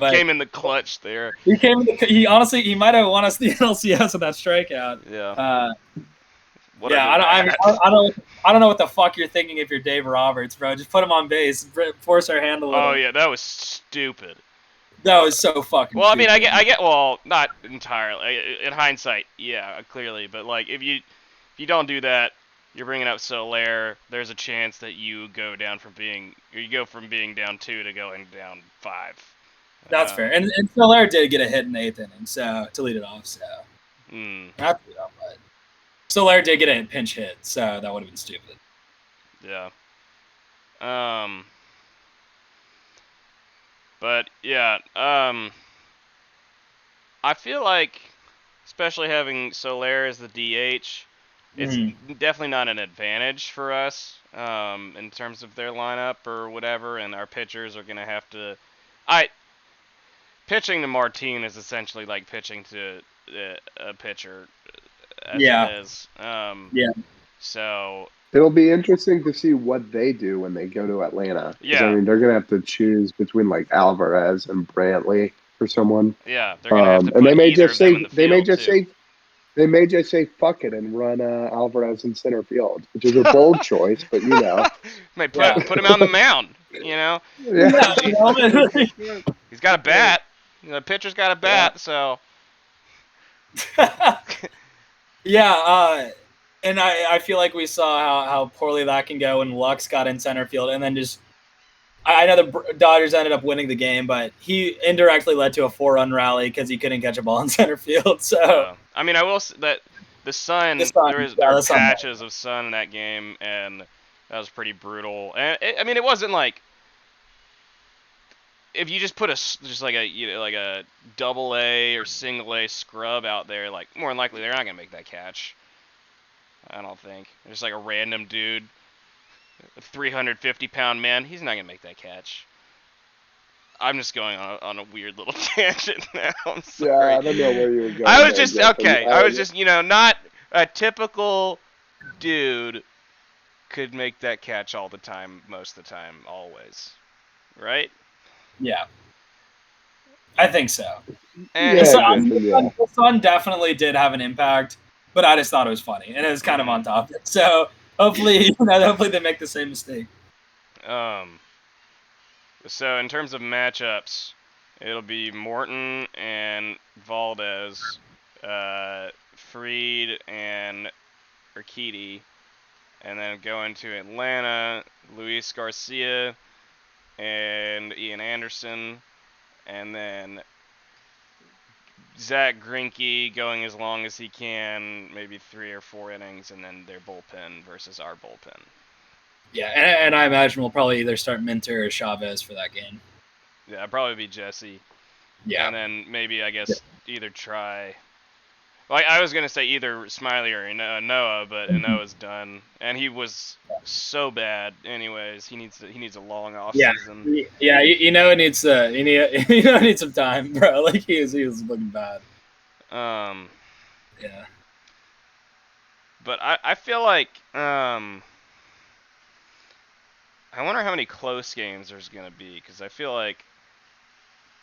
came in the clutch there. He honestly might have won us the NLCS with that strikeout. Yeah. I don't know what the fuck you're thinking if you're Dave Roberts, bro. Just put him on base, force our hand a little. Oh yeah, that was stupid. That was so fucking. Well, stupid. I mean, I get. Well, not entirely. In hindsight, yeah, clearly. But like, if you don't do that, you're bringing up Soler. There's a chance that you go from being down 2 to going down 5. That's fair. And Soler did get a hit in the 8th inning, so to lead it off. So that's but Soler did get a pinch hit, so that would have been stupid. Yeah. But yeah, I feel like, especially having Soler as the DH, it's definitely not an advantage for us in terms of their lineup or whatever, and our pitchers are gonna have to. Pitching to Martin is essentially like pitching to a pitcher. As it is. So it'll be interesting to see what they do when they go to Atlanta. Yeah. I mean, they're gonna have to choose between like Alvarez and Brantley for someone. Yeah, they're gonna have to. And they may just say they may just say fuck it and run Alvarez in center field, which is a bold choice, but you know. May put him on the mound. You know. Yeah. He's got a bat. The pitcher's got a bat, so. Yeah, And I feel like we saw how poorly that can go when Lux got in center field, and then just I know the Dodgers ended up winning the game, but he indirectly led to a 4-run rally because he couldn't catch a ball in center field. So I mean, I will say that the sun, there yeah, were the sun. patches of sun in that game, and that was pretty brutal. And I mean, it wasn't like if you just put just like a double A or single A scrub out there, like more than likely they're not gonna make that catch. I don't think. Just like a random dude, a 350-pound man, he's not gonna make that catch. I'm just going on a weird little tangent now. I'm sorry. Yeah, I don't know where you were going. I was there, just Griffin. okay. I was just not a typical dude could make that catch all the time, most of the time, always, right? Yeah, I think so. And Yeah, The sun definitely did have an impact, but I just thought it was funny, and it was kind of on topic. So hopefully they make the same mistake. So in terms of matchups, it'll be Morton and Valdez, Fried and Urquidy, and then going to Atlanta, Luis Garcia and Ian Anderson, and then Zach Greinke going as long as he can, maybe 3 or 4 innings, and then their bullpen versus our bullpen. Yeah, and I imagine we'll probably either start Minter or Chavez for that game. Yeah, it'd probably be Jesse. Yeah. And then maybe, I guess, either try... Like, I was going to say either Smiley or Noah, but Noah's done. And he was so bad anyways. He needs a long off season. Yeah, it needs it needs some time, bro. Like he was looking bad. Yeah. But I feel like I wonder how many close games there's going to be, because I feel like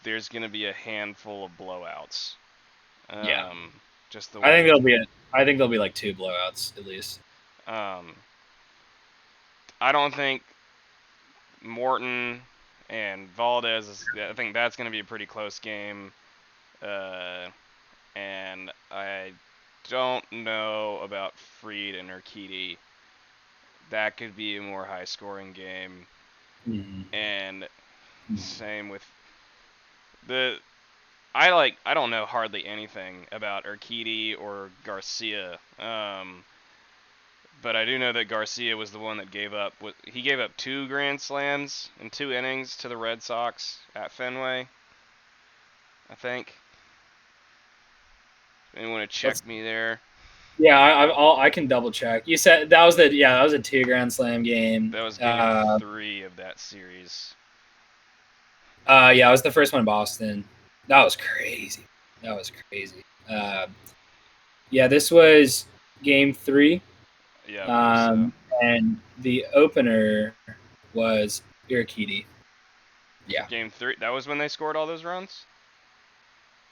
there's going to be a handful of blowouts. Yeah. Just the way I think there'll be like 2 blowouts at least. I don't think Morton and Valdez I think that's going to be a pretty close game. And I don't know about Fried and Urquidy. That could be a more high-scoring game. Mm-hmm. And same with I don't know hardly anything about Urquidy or Garcia. But I do know that Garcia was the one that gave up 2 grand slams in 2 innings to the Red Sox at Fenway, I think. Anyone want to check me there? Yeah, I can double check. You said that was a 2 grand slam game. That was game 3 of that series. Yeah, it was the first one in Boston. That was crazy. Yeah, this was game 3. Yeah. And the opener was Urquidy. Yeah. Game 3. That was when they scored all those runs?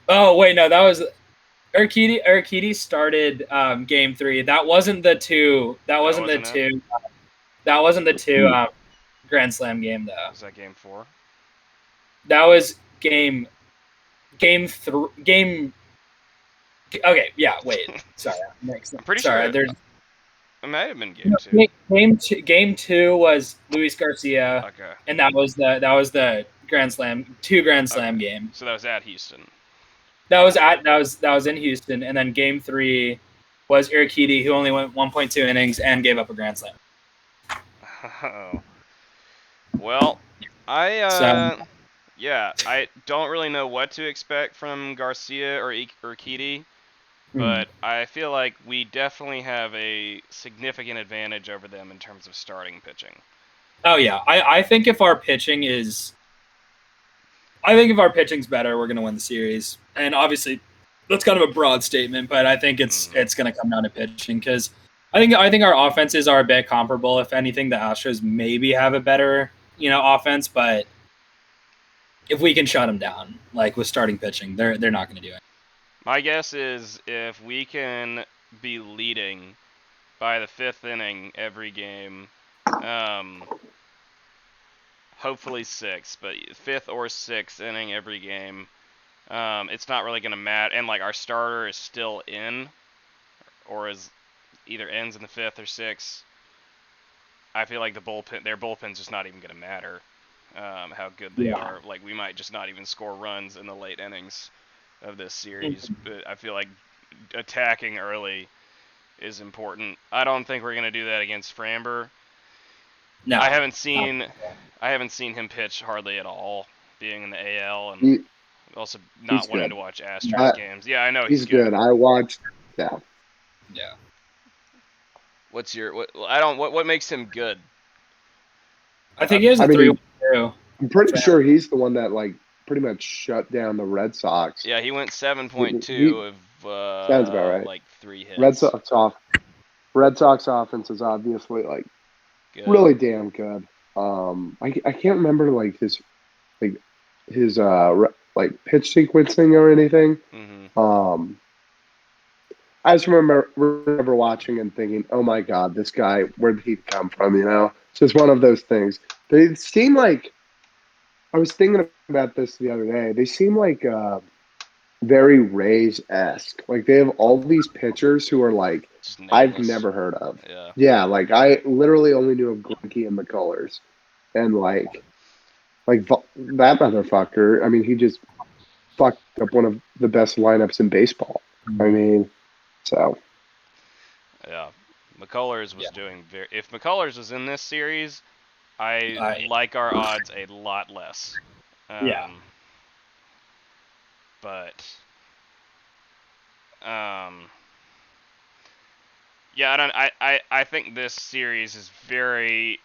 Oh wait, no, that was Urquidy started game 3. That wasn't the 2. That wasn't the 2. That wasn't the 2 Grand Slam game though. Was that game 4? That was game 3. Okay, yeah. Wait, sorry. I'm pretty sure. It might have been game 2. Game 2 was Luis Garcia. Okay. And that was the Grand Slam 2 Grand Slam game. So that was at Houston. That was in Houston, and then game 3 was Urquidy, who only went 1.2 innings and gave up a grand slam. Oh. Well, I don't really know what to expect from Garcia or Urquidy, but I feel like we definitely have a significant advantage over them in terms of starting pitching. Oh yeah, I think if our pitching's better, we're going to win the series. And obviously, that's kind of a broad statement, but I think it's going to come down to pitching because I think our offenses are a bit comparable. If anything, the Astros maybe have a better, offense, but if we can shut them down, like with starting pitching, they're not going to do it. My guess is if we can be leading by the 5th inning every game, hopefully 6th, but 5th or 6th inning every game, it's not really going to matter. And like our starter is still in, or is either ends in the 5th or 6th, I feel like their bullpen's just not even going to matter how good they are. Like, we might just not even score runs in the late innings of this series. But I feel like attacking early is important. I don't think we're going to do that against Framber. No, I haven't seen him pitch hardly at all, being in the AL, and also not wanting to watch Astros games. Yeah, I know he's good. I watched. Yeah. Yeah. What makes him good? I think he has a 3-1-2. I'm pretty sure he's the one that like pretty much shut down the Red Sox. Yeah, he went 7.2 of sounds about right. like 3 hits. Red Sox offense is obviously like really damn good. I can't remember like his pitch sequencing or anything. Mm-hmm. I just remember watching and thinking, oh my God, this guy, where did he come from? You know, it's just one of those things. They seem like, I was thinking about this the other day. They seem like very Rays-esque. Like they have all these pitchers who are like I've never heard of. Yeah, like I literally only knew of Greinke and McCullers, and like that motherfucker. I mean, he just fucked up one of the best lineups in baseball. I mean, so yeah, McCullers was doing very. If McCullers was in this series, I like our odds a lot less. But yeah, I think this series is very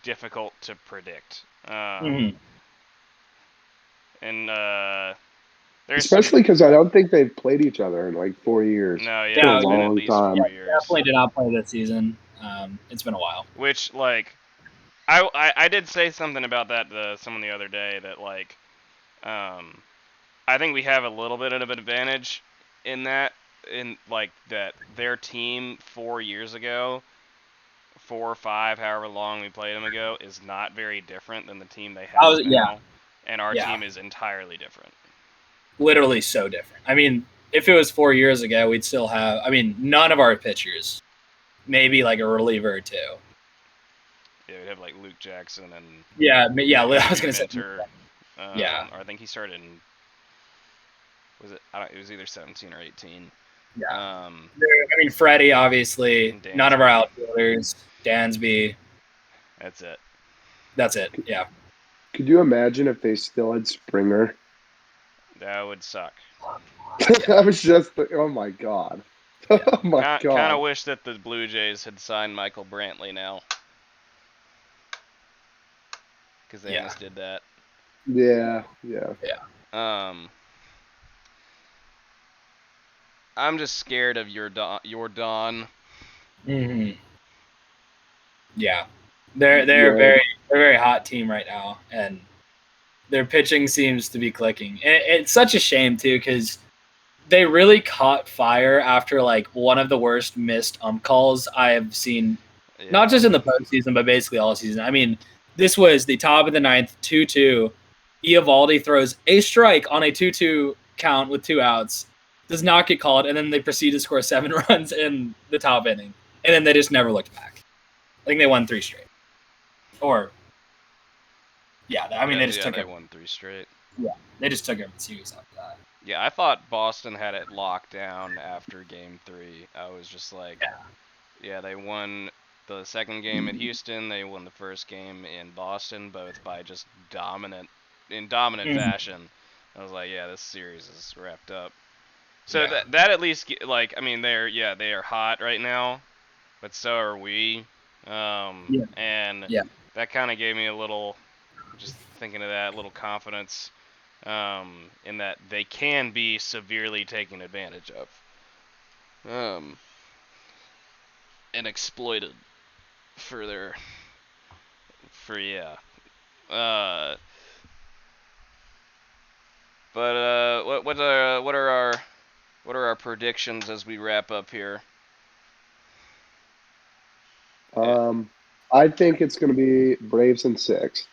difficult to predict. And especially because I don't think they've played each other in like 4 years. No, yeah, it's been at least 4 years. Definitely did not play this season. It's been a while. Which, like, I did say something about that to someone the other day that, like, I think we have a little bit of an advantage in that, that their team 4 years ago, 4 or 5, however long we played them ago, is not very different than the team they have now. And our team is entirely different. Literally so different. I mean, if it was 4 years ago, we'd still have, none of our pitchers, maybe like a reliever or two. Yeah, we'd have like Luke Jackson and I was gonna say. Or I think he started in. It was either 17 or 18. Yeah. Freddie, obviously. None of our outfielders. Dansby. That's it. Yeah. Could you imagine if they still had Springer? That would suck. I was just, oh my God. Oh my God. Kind of wish that the Blue Jays had signed Michael Brantley now. Because they almost did that. Yeah. I'm just scared of your Don. Mm-hmm. Yeah, they're a very hot team right now, and their pitching seems to be clicking. It's such a shame too, because they really caught fire after like one of the worst missed calls I have seen, not just in the postseason, but basically all season. I mean, this was the top of the 9th, 2-2. Eovaldi throws a strike on a 2-2 count with 2 outs. Does not get called, and then they proceed to score 7 runs in the top inning. And then they just never looked back. I think they won 3 straight. They just took it. They won 3 straight. Yeah, they just took it serious after that. Yeah, I thought Boston had it locked down after Game 3. I was just like, they won the second game at Houston. They won the first game in Boston, both by just dominant fashion. I was like, this series is wrapped up. So that at least, they are hot right now, but so are we. And that kind of gave me a little, just thinking of that, little confidence in that they can be severely taken advantage of and exploited But what are our predictions as we wrap up here? I think it's going to be Braves in 6.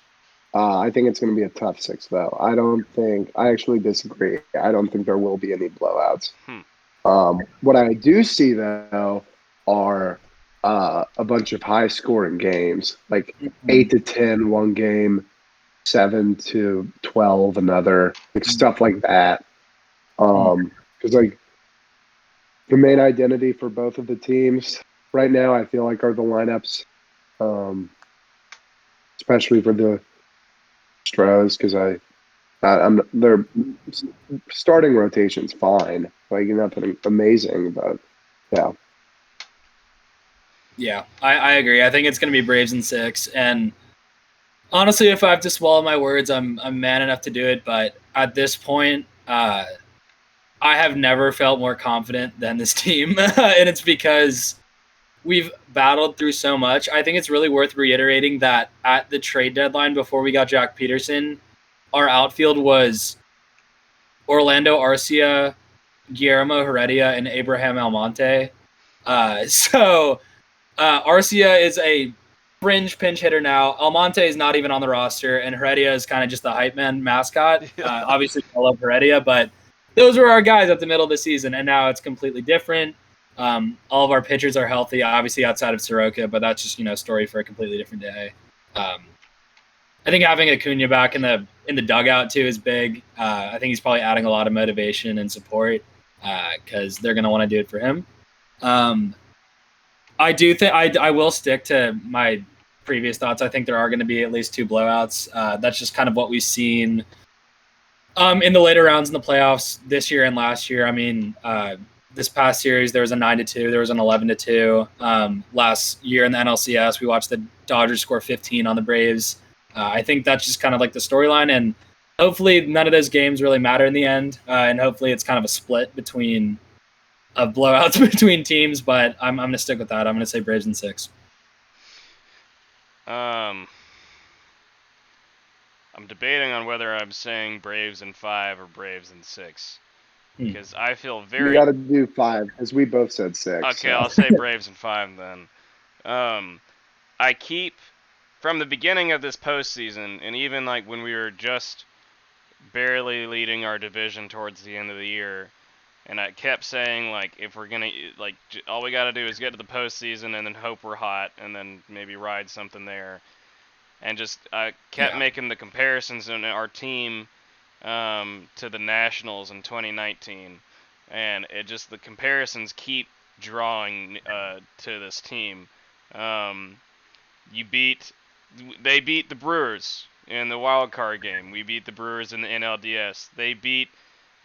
I think it's going to be a tough 6, though. I actually disagree. I don't think there will be any blowouts. What I do see, though, are a bunch of high-scoring games, like 8-10 one game, 7-12 another, like stuff like that. Because like the main identity for both of the teams right now, I feel like, are the lineups, especially for the Astros, because I'm their starting rotation's fine, like nothing amazing, but yeah. Yeah, I agree. I think it's going to be Braves in 6. And honestly, if I have to swallow my words, I'm man enough to do it. But at this point, I have never felt more confident than this team. And it's because we've battled through so much. I think it's really worth reiterating that at the trade deadline before we got Jack Peterson, our outfield was Orlando Arcia, Guillermo Heredia, and Abraham Almonte. Arcia is a fringe pinch hitter now. Almonte is not even on the roster, and Heredia is kind of just the hype man mascot. Obviously, I love Heredia, but those were our guys at the middle of the season, and now it's completely different. All of our pitchers are healthy, obviously outside of Soroka, but that's just a story for a completely different day. I think having Acuna back in the dugout too is big. I think he's probably adding a lot of motivation and support because they're going to want to do it for him. I do think I will stick to my previous thoughts. I think there are going to be at least 2 blowouts. That's just kind of what we've seen in the later rounds in the playoffs this year and last year. I mean, this past series there was a 9-2, there was an 11-2. Last year in the NLCS, we watched the Dodgers score 15 on the Braves. I think that's just kind of like the storyline, and hopefully none of those games really matter in the end, and hopefully it's kind of a split between of blowouts between teams, but I'm going to stick with that. I'm going to say Braves in 6. I'm debating on whether I'm saying Braves in 5 or Braves in 6. Because I feel very... You got to do 5, because we both said 6. Okay, so. I'll say Braves in 5 then. I keep... From the beginning of this postseason, and even like when we were just barely leading our division towards the end of the year, and I kept saying, like, if we're going to, like, all we got to do is get to the postseason and then hope we're hot and then maybe ride something there. And just I kept making the comparisons in our team to the Nationals in 2019. And it just, the comparisons keep drawing to this team. They beat the Brewers in the wild card game. We beat the Brewers in the NLDS. They beat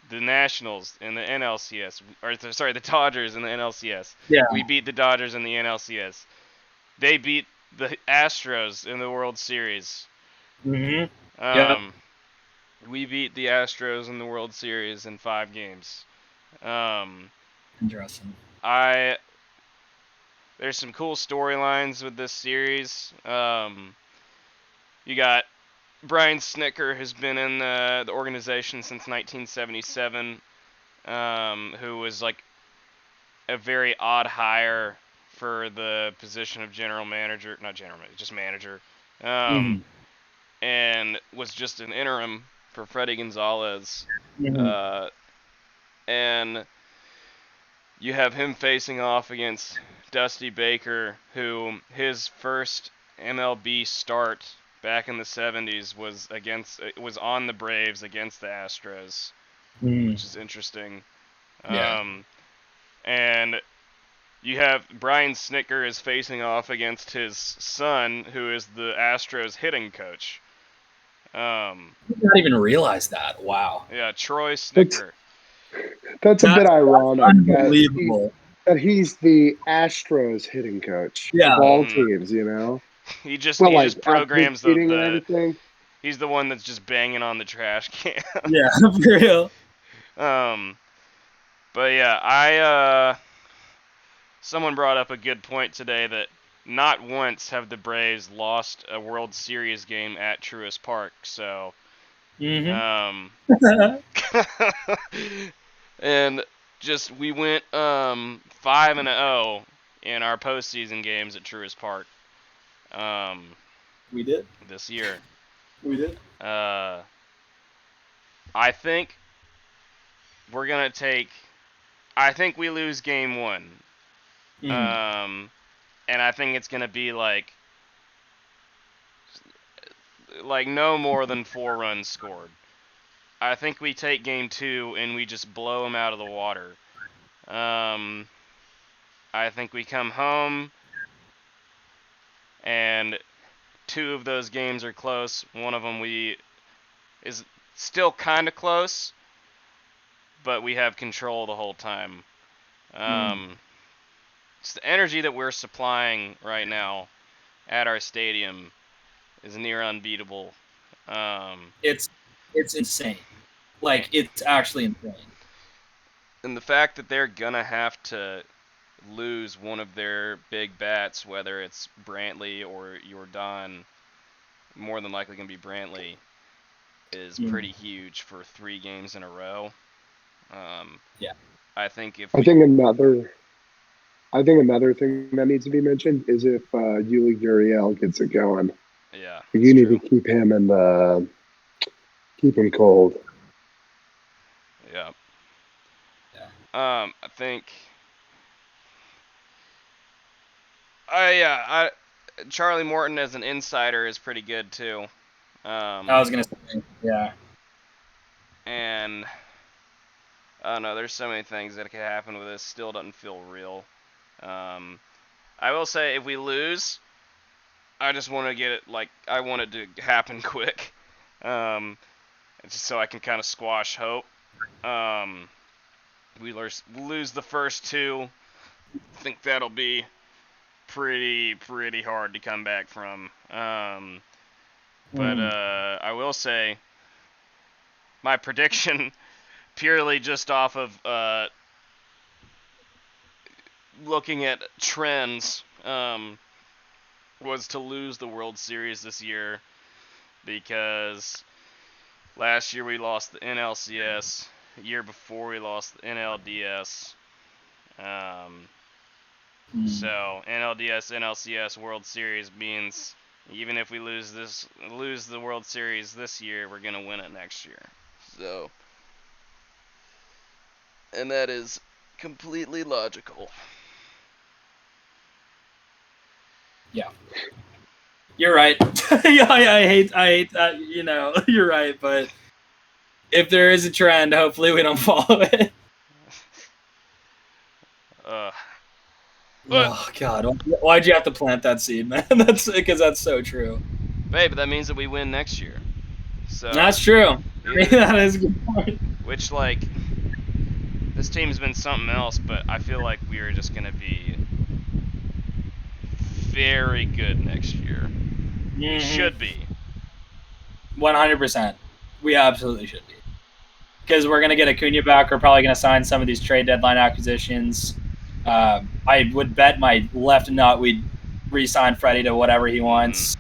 the Nationals in the NLCS, the Dodgers in the NLCS. Yeah. We beat the Dodgers in the NLCS. They beat the Astros in the World Series. Mm-hmm. We beat the Astros in the World Series in 5 games. Interesting. There's some cool storylines with this series. You got Brian Snitker, who's been in the organization since 1977, who was like a very odd hire for the position of just manager, and was just an interim for Freddie Gonzalez. And you have him facing off against Dusty Baker, who his first MLB start back in the 70s was on the Braves against the Astros, which is interesting. And you have Brian Snitker is facing off against his son, who is the Astros hitting coach. I did not even realize that. Wow. Yeah, Troy Snitker. That's a bit ironic. Unbelievable. That he's the Astros hitting coach of all teams, He just programs everything. He's the one that's just banging on the trash can. Yeah, for real. But yeah, someone brought up a good point today that not once have the Braves lost a World Series game at Truist Park. So, and just we went 5-0 in our postseason games at Truist Park. We did this year. We did. I think we're gonna take. I think we lose game 1. Mhm. And I think it's gonna be like no more than 4 runs scored. I think we take game 2 and we just blow them out of the water. I think we come home and 2 of those games are close. One of them is still kind of close, but we have control the whole time. It's the energy that we're supplying right now at our stadium is near unbeatable. It's insane. Like, it's actually insane. And the fact that they're gonna have to lose one of their big bats, whether it's Brantley or Jordan, more than likely gonna be Brantley, is pretty huge for 3 games in a row. Yeah. I think another thing that needs to be mentioned is if Yuli Gurriel gets it going. Yeah, you need to keep him keep him cold. Yeah. Yeah. I think. Charlie Morton as an insider is pretty good too. I was gonna say, yeah. And I don't know. There's so many things that could happen with this. Still doesn't feel real. I will say, if we lose, I just want to get it I want it to happen quick. Just so I can kind of squash hope. We lose the first 2. I think that'll be pretty hard to come back from. But I will say, my prediction, purely just off of looking at trends, was to lose the World Series this year, because last year we lost the NLCS. The year before we lost the NLDS. So NLDS, NLCS, World Series means even if we lose the World Series this year, we're gonna win it next year. So, and that is completely logical. Yeah. You're right. Yeah, I hate that. You're right. But if there is a trend, hopefully we don't follow it. Oh God! Why'd you have to plant that seed, man? That's because that's so true. Hey, but that means that we win next year. So that's true. That is a good point. Which, this team's been something else, but I feel like we are just gonna be very good next year. We should be. 100%. We absolutely should be. Because we're going to get Acuna back. We're probably going to sign some of these trade deadline acquisitions. I would bet my left nut we'd re-sign Freddie to whatever he wants.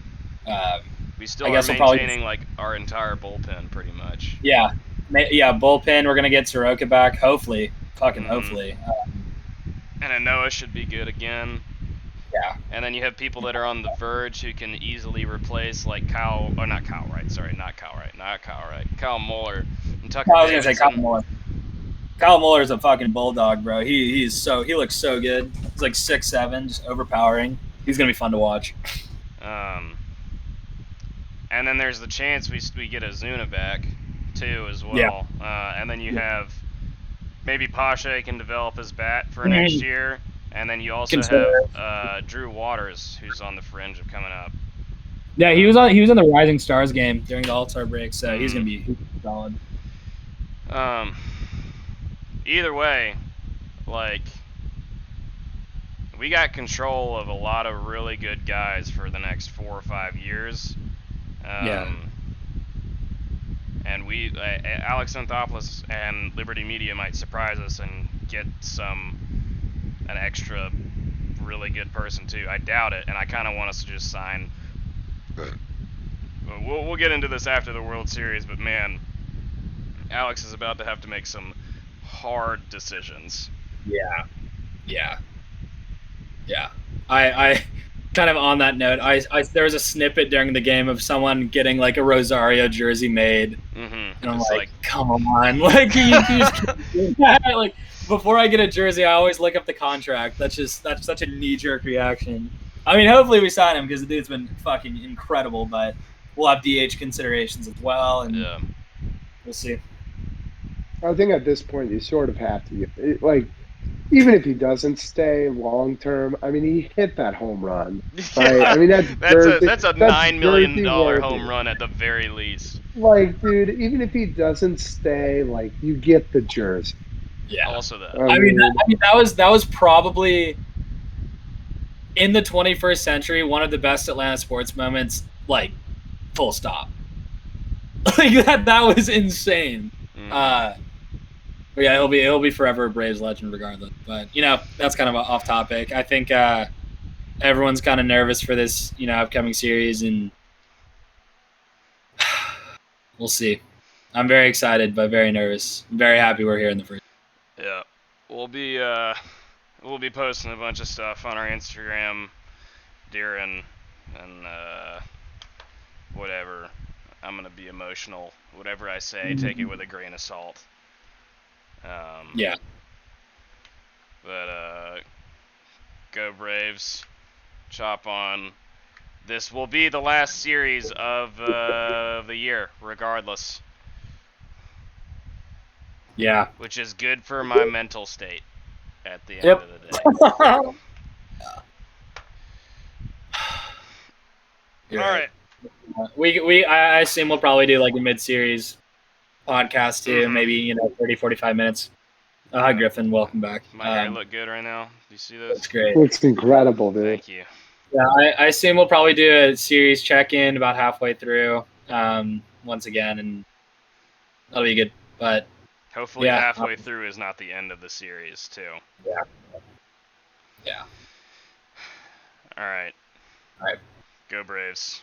We still are maintaining our entire bullpen pretty much. Yeah. Bullpen. We're going to get Soroka back, hopefully. Hopefully. And Anoa should be good again. Yeah. And then you have people that are on the verge who can easily replace Kyle Muller. And Tucker I was going to say Kyle Muller. Kyle Muller is a fucking bulldog, bro. He looks so good. He's like 6'7", just overpowering. He's going to be fun to watch. And then there's the chance we get Ozuna back too as well. Yeah. And then you have maybe Pache can develop his bat for next year. And then you also have Drew Waters, who's on the fringe of coming up. Yeah, he was in the Rising Stars game during the All-Star break, so he's gonna be solid. Either way, we got control of a lot of really good guys for the next 4 or 5 years. And Alex Anthopoulos and Liberty Media might surprise us and get an extra really good person too. I doubt it, and I kind of want us to just sign. We'll get into this after the World Series, but man, Alex is about to have to make some hard decisions. Yeah. I kind of on that note, there was a snippet during the game of someone getting a Rosario jersey made, and I'm like, come on, you just can't do that. before I get a jersey, I always look up the contract. That's such a knee-jerk reaction. I mean, hopefully we sign him because the dude's been fucking incredible, but we'll have DH considerations as well, and Yeah. we'll see. I think at this point you sort of have to like, even if he doesn't stay long term. I mean, he hit that home run, right? Yeah. I mean, that's That's a $9 million jersey-worthy. home run at the very least. Like, dude, even if he doesn't stay, like, you get the jersey. Yeah. Also that. I mean, that was probably in the 21st century one of the best Atlanta sports moments. Like, full stop. Like that was insane. But yeah, he'll be forever a Braves legend regardless. But that's kind of off topic. I think everyone's kind of nervous for this upcoming series, and we'll see. I'm very excited but very nervous. I'm very happy we're here in the first. Yeah, we'll be posting a bunch of stuff on our Instagram during and whatever. I'm gonna be emotional. Whatever I say, take it with a grain of salt. Yeah. But go Braves. Chop on. This will be the last series of the year, regardless. Yeah. Which is good for my mental state at the end of the day. You're All right. I assume we'll probably do like a mid-series podcast too, maybe 30, 45 minutes. Hi Griffin, welcome back. My hair look good right now. Do you see this? That's great. It's incredible, dude. Thank you. Yeah, I assume we'll probably do a series check-in about halfway through, once again, and that'll be good. But hopefully halfway through is not the end of the series too. Yeah. Yeah. All right. All right. Go Braves.